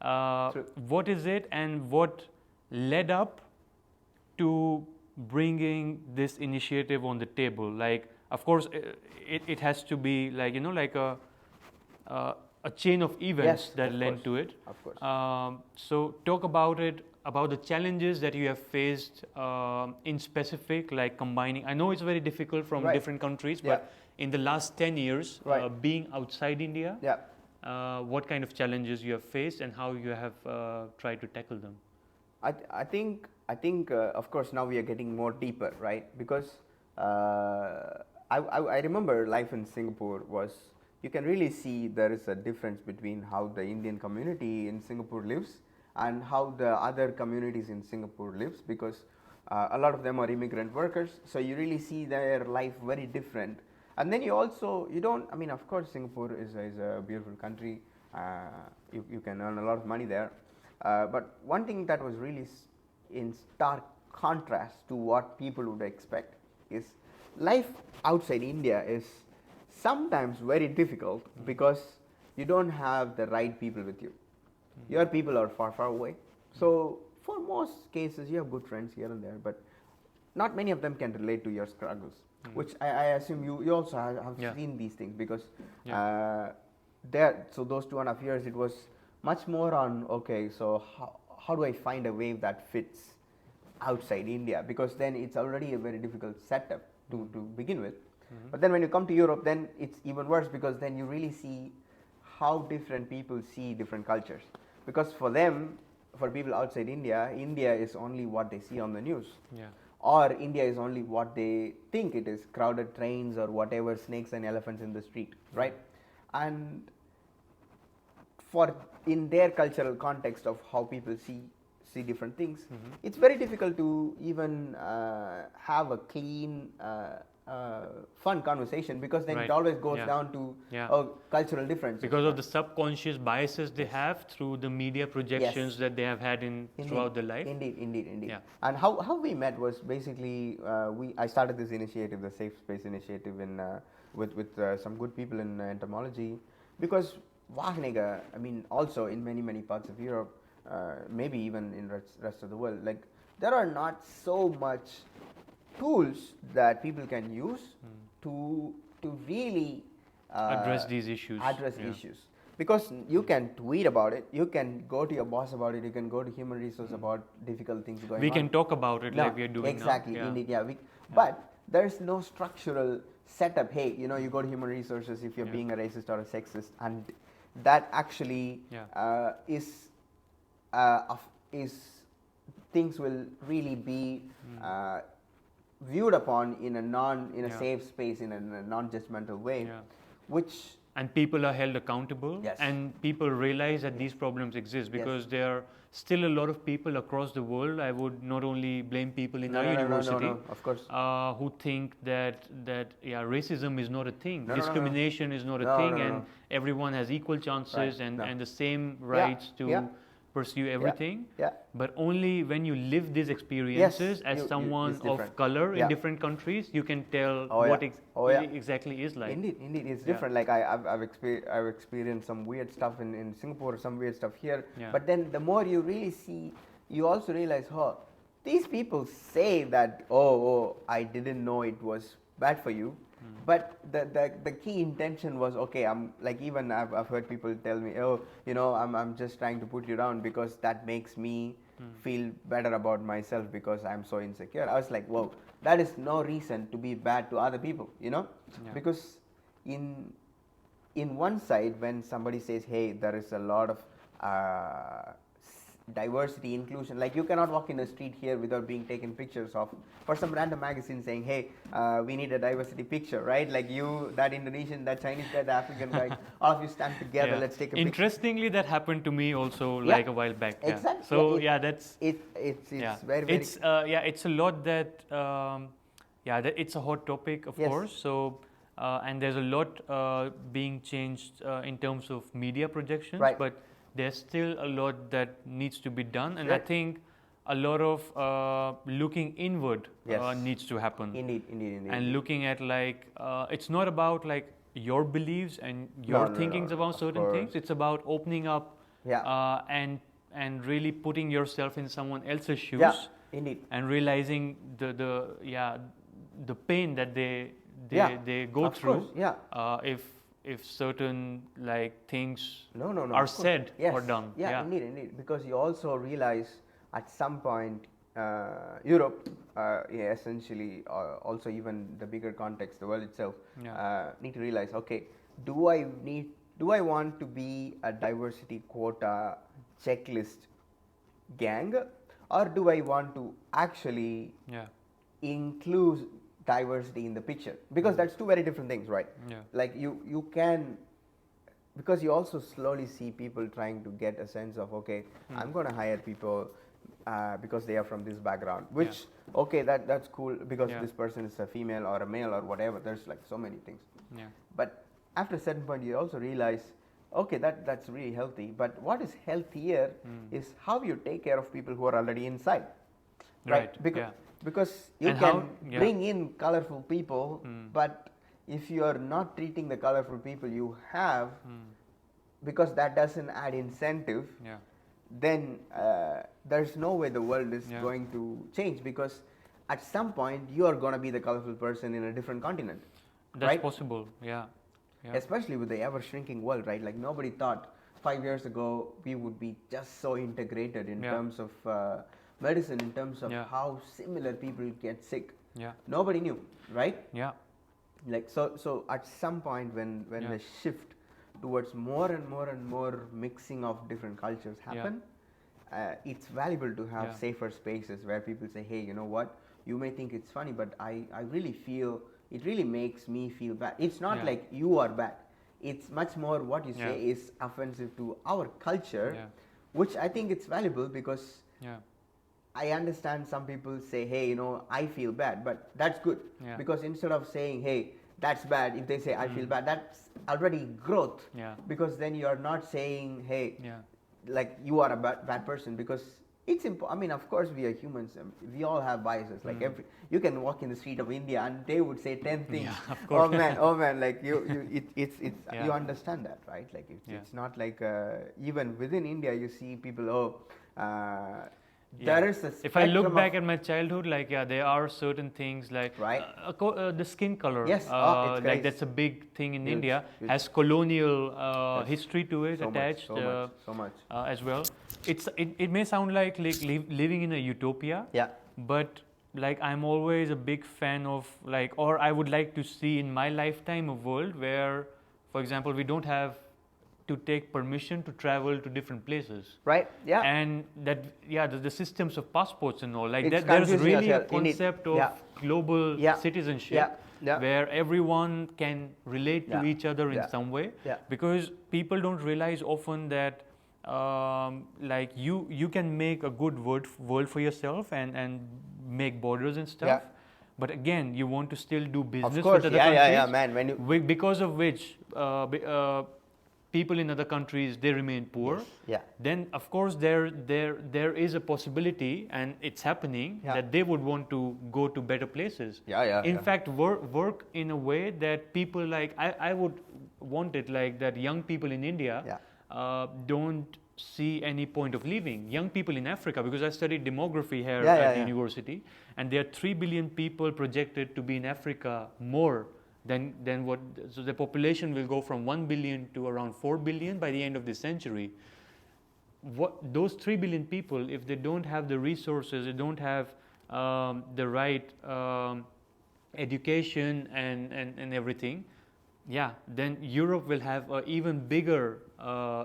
What is it, and what led up to bringing this initiative on the table? Like, of course, it has to be like, like a chain of events that led to it. Of course. So talk about it, about the challenges that you have faced in specific, like combining. I know it's very difficult from different countries, but in the last 10 years, being outside India, what kind of challenges you have faced and how you have tried to tackle them? I think of course now we are getting more deeper, right? Because I remember life in Singapore was, you can really see there is a difference between how the Indian community in Singapore lives and how the other communities in Singapore lives, because a lot of them are immigrant workers, so you really see their life very different. And then of course Singapore is a beautiful country, you can earn a lot of money there, but one thing that was really in stark contrast to what people would expect is life outside India is sometimes very difficult because you don't have the right people with you. Your people are far away. So for most cases, you have good friends here and there, but not many of them can relate to your struggles, which I assume you also have seen these things, because so those 2.5 years, it was much more on, okay, so how do I find a wave that fits outside India? Because then it's already a very difficult setup to begin with. But then when you come to Europe, then it's even worse, because then you really see how different people see different cultures. Because for them, for people outside India, India is only what they see on the news. Or India is only what they think it is, crowded trains or whatever, snakes and elephants in the street, right? And in their cultural context of how people see different things, it's very difficult to even have a clean, fun conversation, because then it always goes down to cultural differences. Because of the subconscious biases they have through the media projections that they have had throughout their life. Indeed. And how we met was basically, I started this initiative, the Safe Space Initiative, with some good people in entomology, because Wageningen, also in many parts of Europe, maybe even in rest of the world, like there are not so much tools that people can use to really address these issues. Issues. Because you can tweet about it, you can go to your boss about it, you can go to human resource about difficult things going on. We can talk about it like we are doing exactly, now. Indeed, but there's no structural setup. Hey, you know, you go to human resources if you're being a racist or a sexist, and that actually is things will really be viewed upon in a safe space, in a non-judgmental way, which. And people are held accountable, and people realize that these problems exist, because there are still a lot of people across the world. I would not only blame people in our university, of course, who think that racism is not a thing, discrimination is not a thing, and everyone has equal chances and the same rights to pursue everything. But only when you live these experiences as someone of color in different countries, you can tell what exactly is like. Indeed, it's different. Like I've experienced some weird stuff in Singapore, some weird stuff here. But then the more you really see, you also realize, these people say that, I didn't know it was bad for you. But the key intention was, okay, I'm like, even I've heard people tell me, I'm just trying to put you down because that makes me feel better about myself because I'm so insecure. I was like, whoa, that is no reason to be bad to other people, because in one side, when somebody says, hey, there is a lot of diversity, inclusion, like you cannot walk in the street here without being taken pictures of for some random magazine saying, hey, we need a diversity picture, right? Like you, that Indonesian, that Chinese guy, the African guy, all of you stand together, let's take a picture. Interestingly, that happened to me also like a while back. Exactly. So it's very it's it's a lot that that it's a hot topic, of course. So and there's a lot being changed in terms of media projections, but there's still a lot that needs to be done, and I think a lot of looking inward needs to happen. Indeed. And looking at like it's not about like your beliefs and your thinkings about certain things. It's about opening up and really putting yourself in someone else's shoes. And realizing the pain that they go through. If certain like things are said or done. Indeed. Because you also realize at some point, Europe, essentially, also even the bigger context, the world itself, need to realize, okay, do I want to be a diversity quota checklist gang, or do I want to actually include diversity in the picture? Because that's two very different things, right? Like you can, because you also slowly see people trying to get a sense of, okay, I'm going to hire people because they are from this background, which that's cool, because this person is a female or a male or whatever. There's like so many things. But after a certain point, you also realize, okay, that's really healthy, but what is healthier is how you take care of people who are already inside, right? Because you can bring in colorful people, but if you are not treating the colorful people you have, because that doesn't add incentive, then there's no way the world is going to change, because at some point you are going to be the colorful person in a different continent. That's possible, Especially with the ever shrinking world, right? Like nobody thought 5 years ago we would be just so integrated in terms of medicine, in terms of how similar people get sick. Nobody knew, right? Like so at some point when the shift towards more and more mixing of different cultures happen, it's valuable to have safer spaces where people say, hey, you know what, you may think it's funny, but I really feel it really makes me feel bad. It's not like you are bad. It's much more what you say is offensive to our culture, which I think it's valuable, because I understand some people say, hey, I feel bad, but that's good, because instead of saying, hey, that's bad, if they say I feel bad, that's already growth, because then you are not saying, hey, like you are a bad person, because it's I mean, of course we are humans, we all have biases, like you can walk in the street of India and they would say 10 things. Of course. Oh man, like it's you understand that, right? Like it's not like even within India you see people There is a if I look spectrum back of- at my childhood, like there are certain things like Right. the skin color. Yes. It's like crazy. that's a big thing in Huge, India. huge. Has colonial Yes. history to it So much, attached so much. as well. It may sound like living in a utopia. Yeah. But like I'm always a big fan of like, or I would like to see in my lifetime a world where, for example, we don't have to take permission to travel to different places. Right. Yeah. And that the systems of passports and all like It's that. There's confusing as really a hell. You need- concept of yeah. global Yeah. citizenship Yeah. Yeah. where everyone can relate to Yeah. each other in Yeah. some way. Yeah. Because people don't realize often that like you can make a good world for yourself and make borders and stuff. Yeah. But again, you want to still do business Of course. with other Yeah, countries. yeah, man. When you Because of which people in other countries they remain poor. Yeah. Then of course there is a possibility, and it's happening, Yeah. that they would want to go to better places. Yeah. In fact, work in a way that people like I would want it like that young people in India don't see any point of leaving. Young people in Africa, because I studied demography here at the university, and there are 3 billion people projected to be in Africa more than what, so the population will go from 1 billion to around 4 billion by the end of this century. Those 3 billion people, if they don't have the resources, they don't have the right education and everything, then Europe will have an even bigger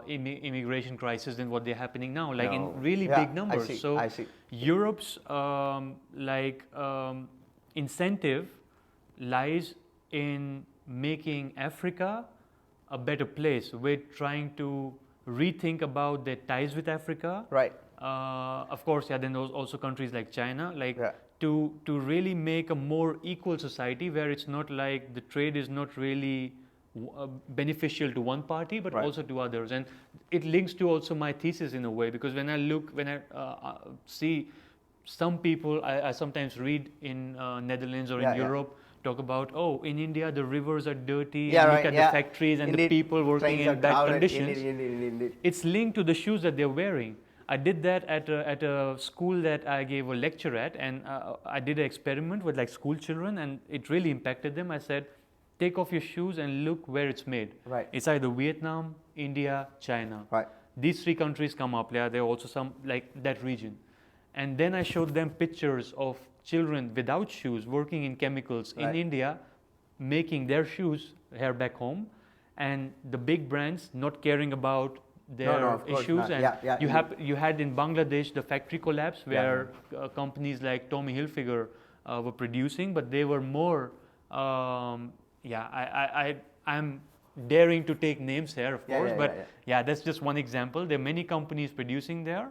immigration crisis than what they're happening now, like in really big numbers. I see. Europe's incentive lies in making Africa a better place. We're trying to rethink about their ties with Africa. Right. Of course, then there's also countries like China, to really make a more equal society where it's not like the trade is not really beneficial to one party but also to others. And it links to also my thesis in a way, because when I see some people, I sometimes read in Netherlands or in Europe talk about, in India the rivers are dirty, and look at the factories and the people working in bad conditions. Indeed. It's linked to the shoes that they're wearing. I did that at a school that I gave a lecture at, and I did an experiment with like school children, and it really impacted them. I said, take off your shoes and look where it's made. Right. It's either Vietnam, India, China. Right. These 3 countries come up. There are also some like that region. And then I showed them pictures of children without shoes working in chemicals in India, making their shoes here back home, and the big brands not caring about their issues. And you had in Bangladesh the factory collapse where companies like Tommy Hilfiger were producing, but they were more. I'm daring to take names here, of course, but that's just one example. There are many companies producing there,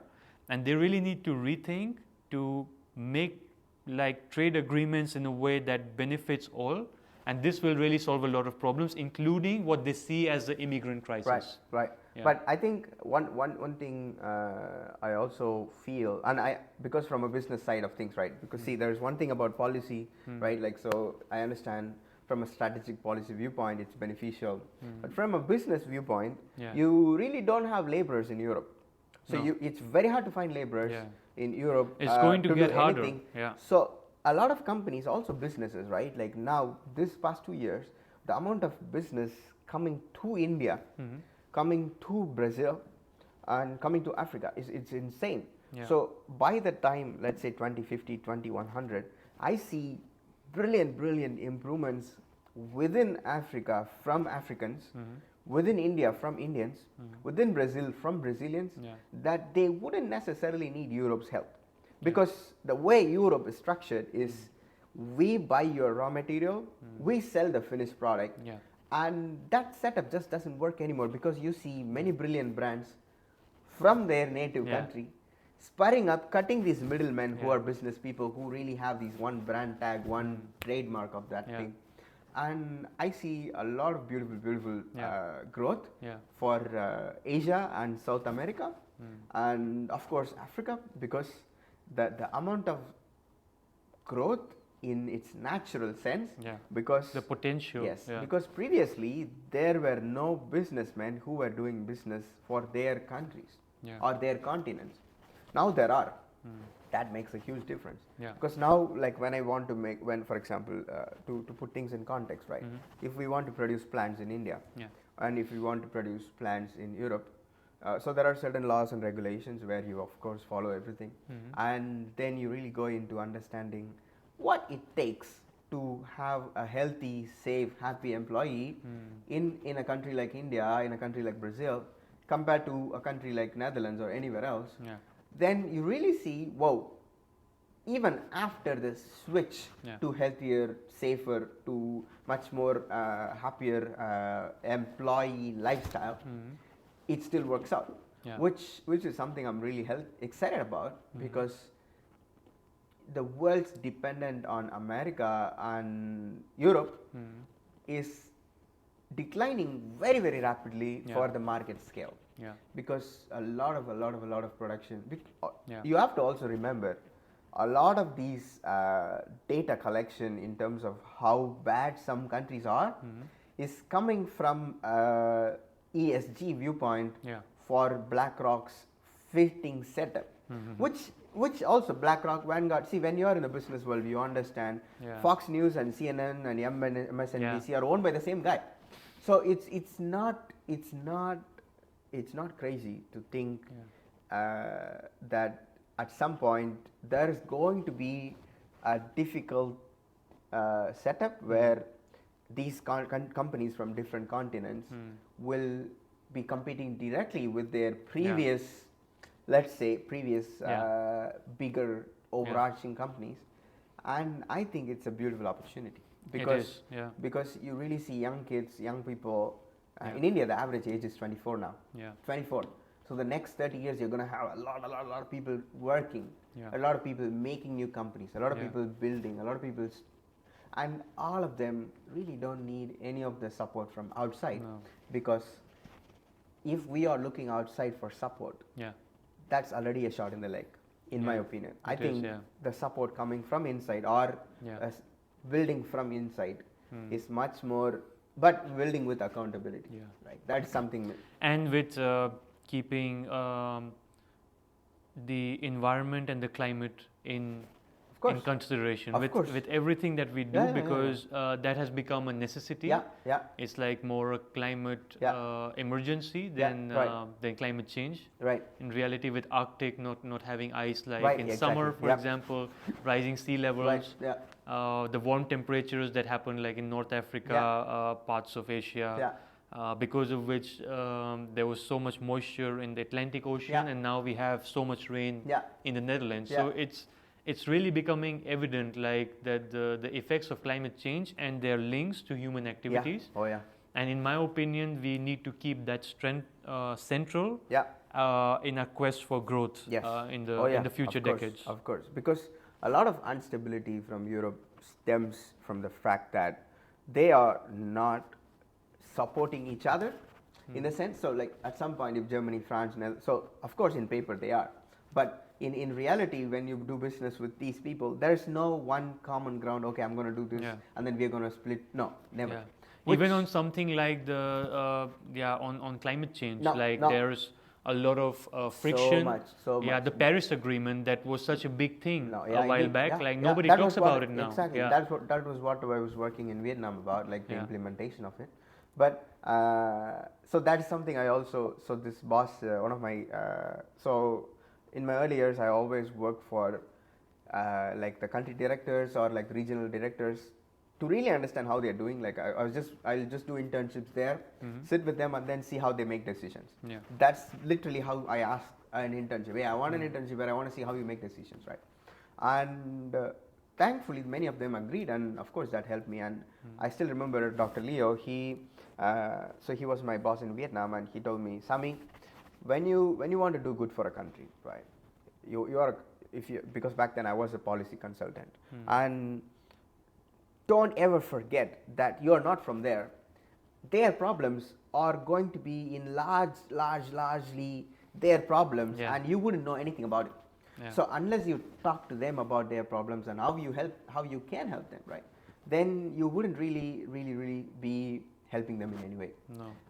and they really need to rethink to make like trade agreements in a way that benefits all. And this will really solve a lot of problems, including what they see as the immigrant crisis. Right. Yeah. But I think one thing I also feel, and because from a business side of things, right? Because see, there's one thing about policy, right? Like, so I understand from a strategic policy viewpoint, it's beneficial. But from a business viewpoint, you really don't have laborers in Europe. So it's very hard to find laborers in Europe. It's going to get harder. Anything. Yeah. So a lot of companies, also businesses, right? Like now, this past 2 years, the amount of business coming to India, coming to Brazil, and coming to Africa it's insane. Yeah. So by the time, let's say 2050, 2100, I see brilliant improvements within Africa from Africans, within India from Indians, within Brazil from Brazilians, that they wouldn't necessarily need Europe's help. Because the way Europe is structured is we buy your raw material, we sell the finished product, and that setup just doesn't work anymore, because you see many brilliant brands from their native country spurring up, cutting these middlemen who are business people who really have these one brand tag, one trademark of that thing. And I see a lot of beautiful growth for Asia and South America, and of course Africa, because the amount of growth in its natural sense, because the potential, because previously there were no businessmen who were doing business for their countries or their continents. Now there are, that makes a huge difference. Yeah. Because now, like when I want to make, for example, to put things in context, right? If we want to produce plants in India, and if we want to produce plants in Europe, so there are certain laws and regulations where you of course follow everything, and then you really go into understanding what it takes to have a healthy, safe, happy employee in a country like India, in a country like Brazil, compared to a country like Netherlands or anywhere else. Then you really see, whoa, even after the switch to healthier, safer, to much more happier employee lifestyle, it still works out, which is something I'm really excited about, because the world's dependent on America and Europe is declining very, very rapidly for the market scale. Because a lot of production. You have to also remember, a lot of these data collection in terms of how bad some countries are is coming from ESG viewpoint for BlackRock's fitting setup, which also BlackRock, Vanguard. See, when you are in the business world, you understand Fox News and CNN and MSNBC are owned by the same guy. So it's not crazy to think that at some point there is going to be a difficult setup where these companies from different continents will be competing directly with their previous, let's say, bigger overarching companies. And I think it's a beautiful opportunity, because you really see young kids, young people. In India, the average age is 24 now. 24. So the next 30 years, you're going to have a lot of people working, a lot of people making new companies, a lot of people building, a lot of people, and all of them really don't need any of the support from outside. Because if we are looking outside for support, that's already a shot in the leg, in my opinion. I think the support coming from inside, or building from inside, is much more, but building with accountability. Right? That's something. And with keeping the environment and the climate in consideration, with everything that we do, because that has become a necessity. It's like more a climate emergency than climate change. In reality, with Arctic not having ice, like in summer, for example, rising sea levels, the warm temperatures that happen like in North Africa, parts of Asia. Because of which there was so much moisture in the Atlantic Ocean, and now we have so much rain in the Netherlands. So it's really becoming evident, like that the effects of climate change and their links to human activities. And in my opinion, we need to keep that strength central in our quest for growth in the future decades. Of course, because a lot of instability from Europe stems from the fact that they are not supporting each other in a sense. So like at some point, if Germany, France, so of course in paper they are, but in reality, when you do business with these people, there's no one common ground. Okay, I'm going to do this, and then we're going to split. No, never. Even on something like the on climate change, there's a lot of friction. So much. The Paris Agreement, that was such a big thing a while back. Nobody talks about it now. Exactly. That was what I was working in Vietnam about, like the implementation of it. But so that is something I also. So this boss, one of my so. In my early years, I always worked for like the country directors or like regional directors to really understand how they're doing. Like I'll just do internships there, sit with them, and then see how they make decisions. That's literally how I asked an internship. I want an internship where I want to see how you make decisions, right? And thankfully, many of them agreed, and of course that helped me. And I still remember Dr. Leo. So he was my boss in Vietnam, and he told me, Sami, when you want to do good for a country, right? Because back then I was a policy consultant, and don't ever forget that you are not from there. Their problems are going to be in largely their problems, and you wouldn't know anything about it. So unless you talk to them about their problems and how you can help them, right? Then you wouldn't really be helping them in any way.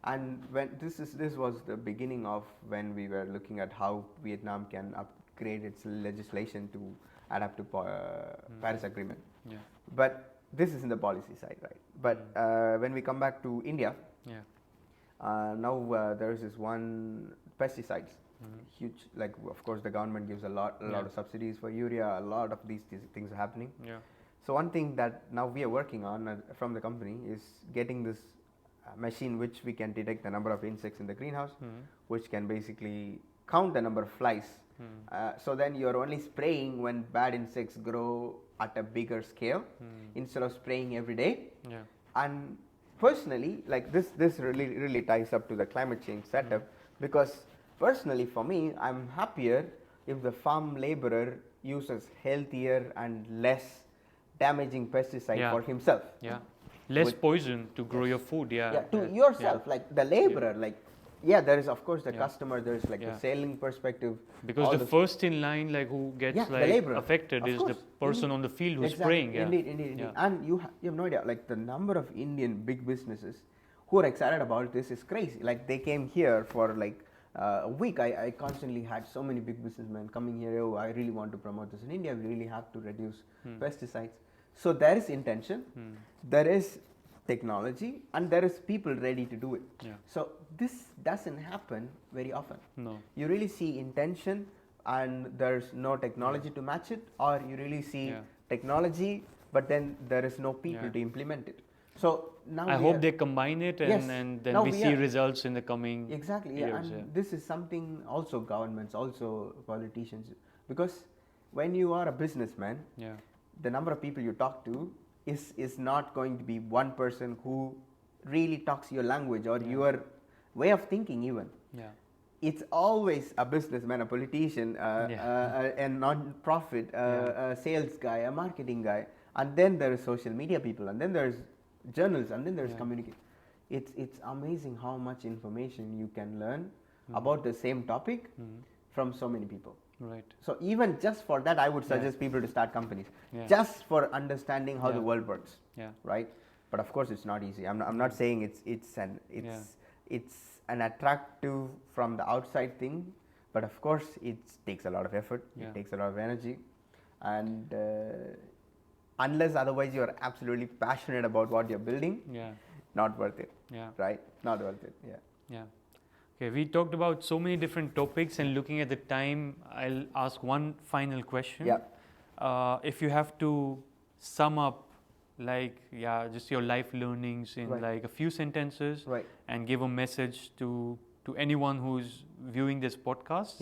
And when this was the beginning of when we were looking at how Vietnam can create its legislation to adapt to Paris Agreement. Yeah. But this is in the policy side, right? But when we come back to India, now there is this one pesticides, huge. Like of course the government gives a lot of subsidies for urea. A lot of these things are happening. Yeah. So one thing that now we are working on from the company is getting this machine which we can detect the number of insects in the greenhouse, which can basically count the number of flies. So then you are only spraying when bad insects grow at a bigger scale instead of spraying every day. Yeah. And personally, like this really ties up to the climate change setup, because personally for me, I'm happier if the farm laborer uses healthier and less damaging pesticide for himself. Yeah. Less poison to grow your food. Yeah. Yeah, to yourself, like the laborer, like there is of course the customer, there is like the selling perspective. Because the first in line, like who gets like affected is the person on the field who's spraying. Yeah. Indeed. And you have no idea, like the number of Indian big businesses who are excited about this is crazy. Like they came here for like a week. I constantly had so many big businessmen coming here. Oh, I really want to promote this in India. We really have to reduce pesticides. So there is intention, there is technology, and there is people ready to do it. Yeah. So this doesn't happen very often. No. You really see intention and there's no technology to match it, or you really see technology but then there is no people to implement it. So now I hope they combine it and then we see results in the coming years. And this is something also governments, also politicians, because when you are a businessman, the number of people you talk to is not going to be one person who really talks your language or your way of thinking even. It's always a businessman, a politician, a non-profit, a sales guy, a marketing guy, and then there is social media people, and then there's journalists, and then there's communication. It's amazing how much information you can learn about the same topic from so many people. Right. So even just for that, I would suggest people to start companies, just for understanding how the world works. Right. But of course, it's not easy. I'm not saying it's an attractive from the outside thing, but of course, it takes a lot of effort. It takes a lot of energy, and unless otherwise you are absolutely passionate about what you're building, not worth it. Right. Not worth it. Yeah. Okay, we talked about so many different topics, and looking at the time, I'll ask one final question. If you have to sum up, like, just your life learnings in like a few sentences, and give a message to anyone who's viewing this podcast,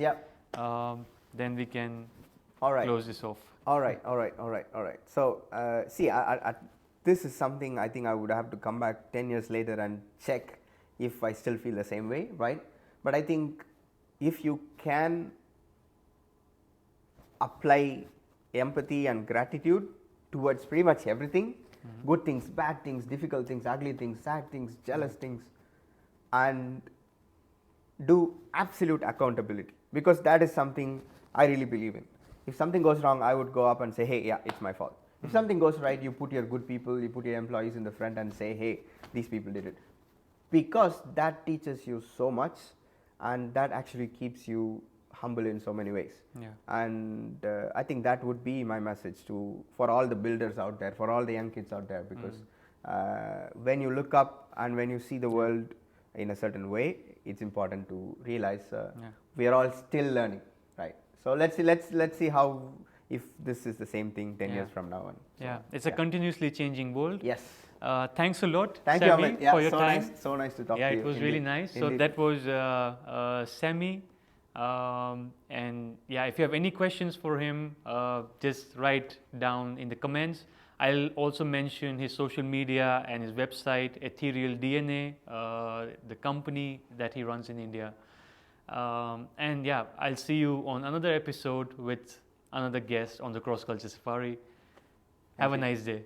then we can close this off. All right. So, see, this is something I think I would have to come back 10 years later and check if I still feel the same way, right? But I think if you can apply empathy and gratitude towards pretty much everything, good things, bad things, difficult things, ugly things, sad things, jealous things, and do absolute accountability, because that is something I really believe in. If something goes wrong, I would go up and say, hey, it's my fault. If something goes right, you put your good people, you put your employees in the front and say, hey, these people did it. Because that teaches you so much, and that actually keeps you humble in so many ways. And I think that would be my message for all the builders out there, for all the young kids out there, because when you look up and when you see the world in a certain way, it's important to realize we are all still learning, right? So let's see how, if this is the same thing 10 years from now on. So, it's a continuously changing world. Yes. Thanks a lot, Thank Sami, you, for your time. So nice to talk to you. It was really nice. So that was Sami. And if you have any questions for him, just write down in the comments. I'll also mention his social media and his website, Ethereal DNA, the company that he runs in India. And I'll see you on another episode with another guest on the Cross Culture Safari. Have a nice day.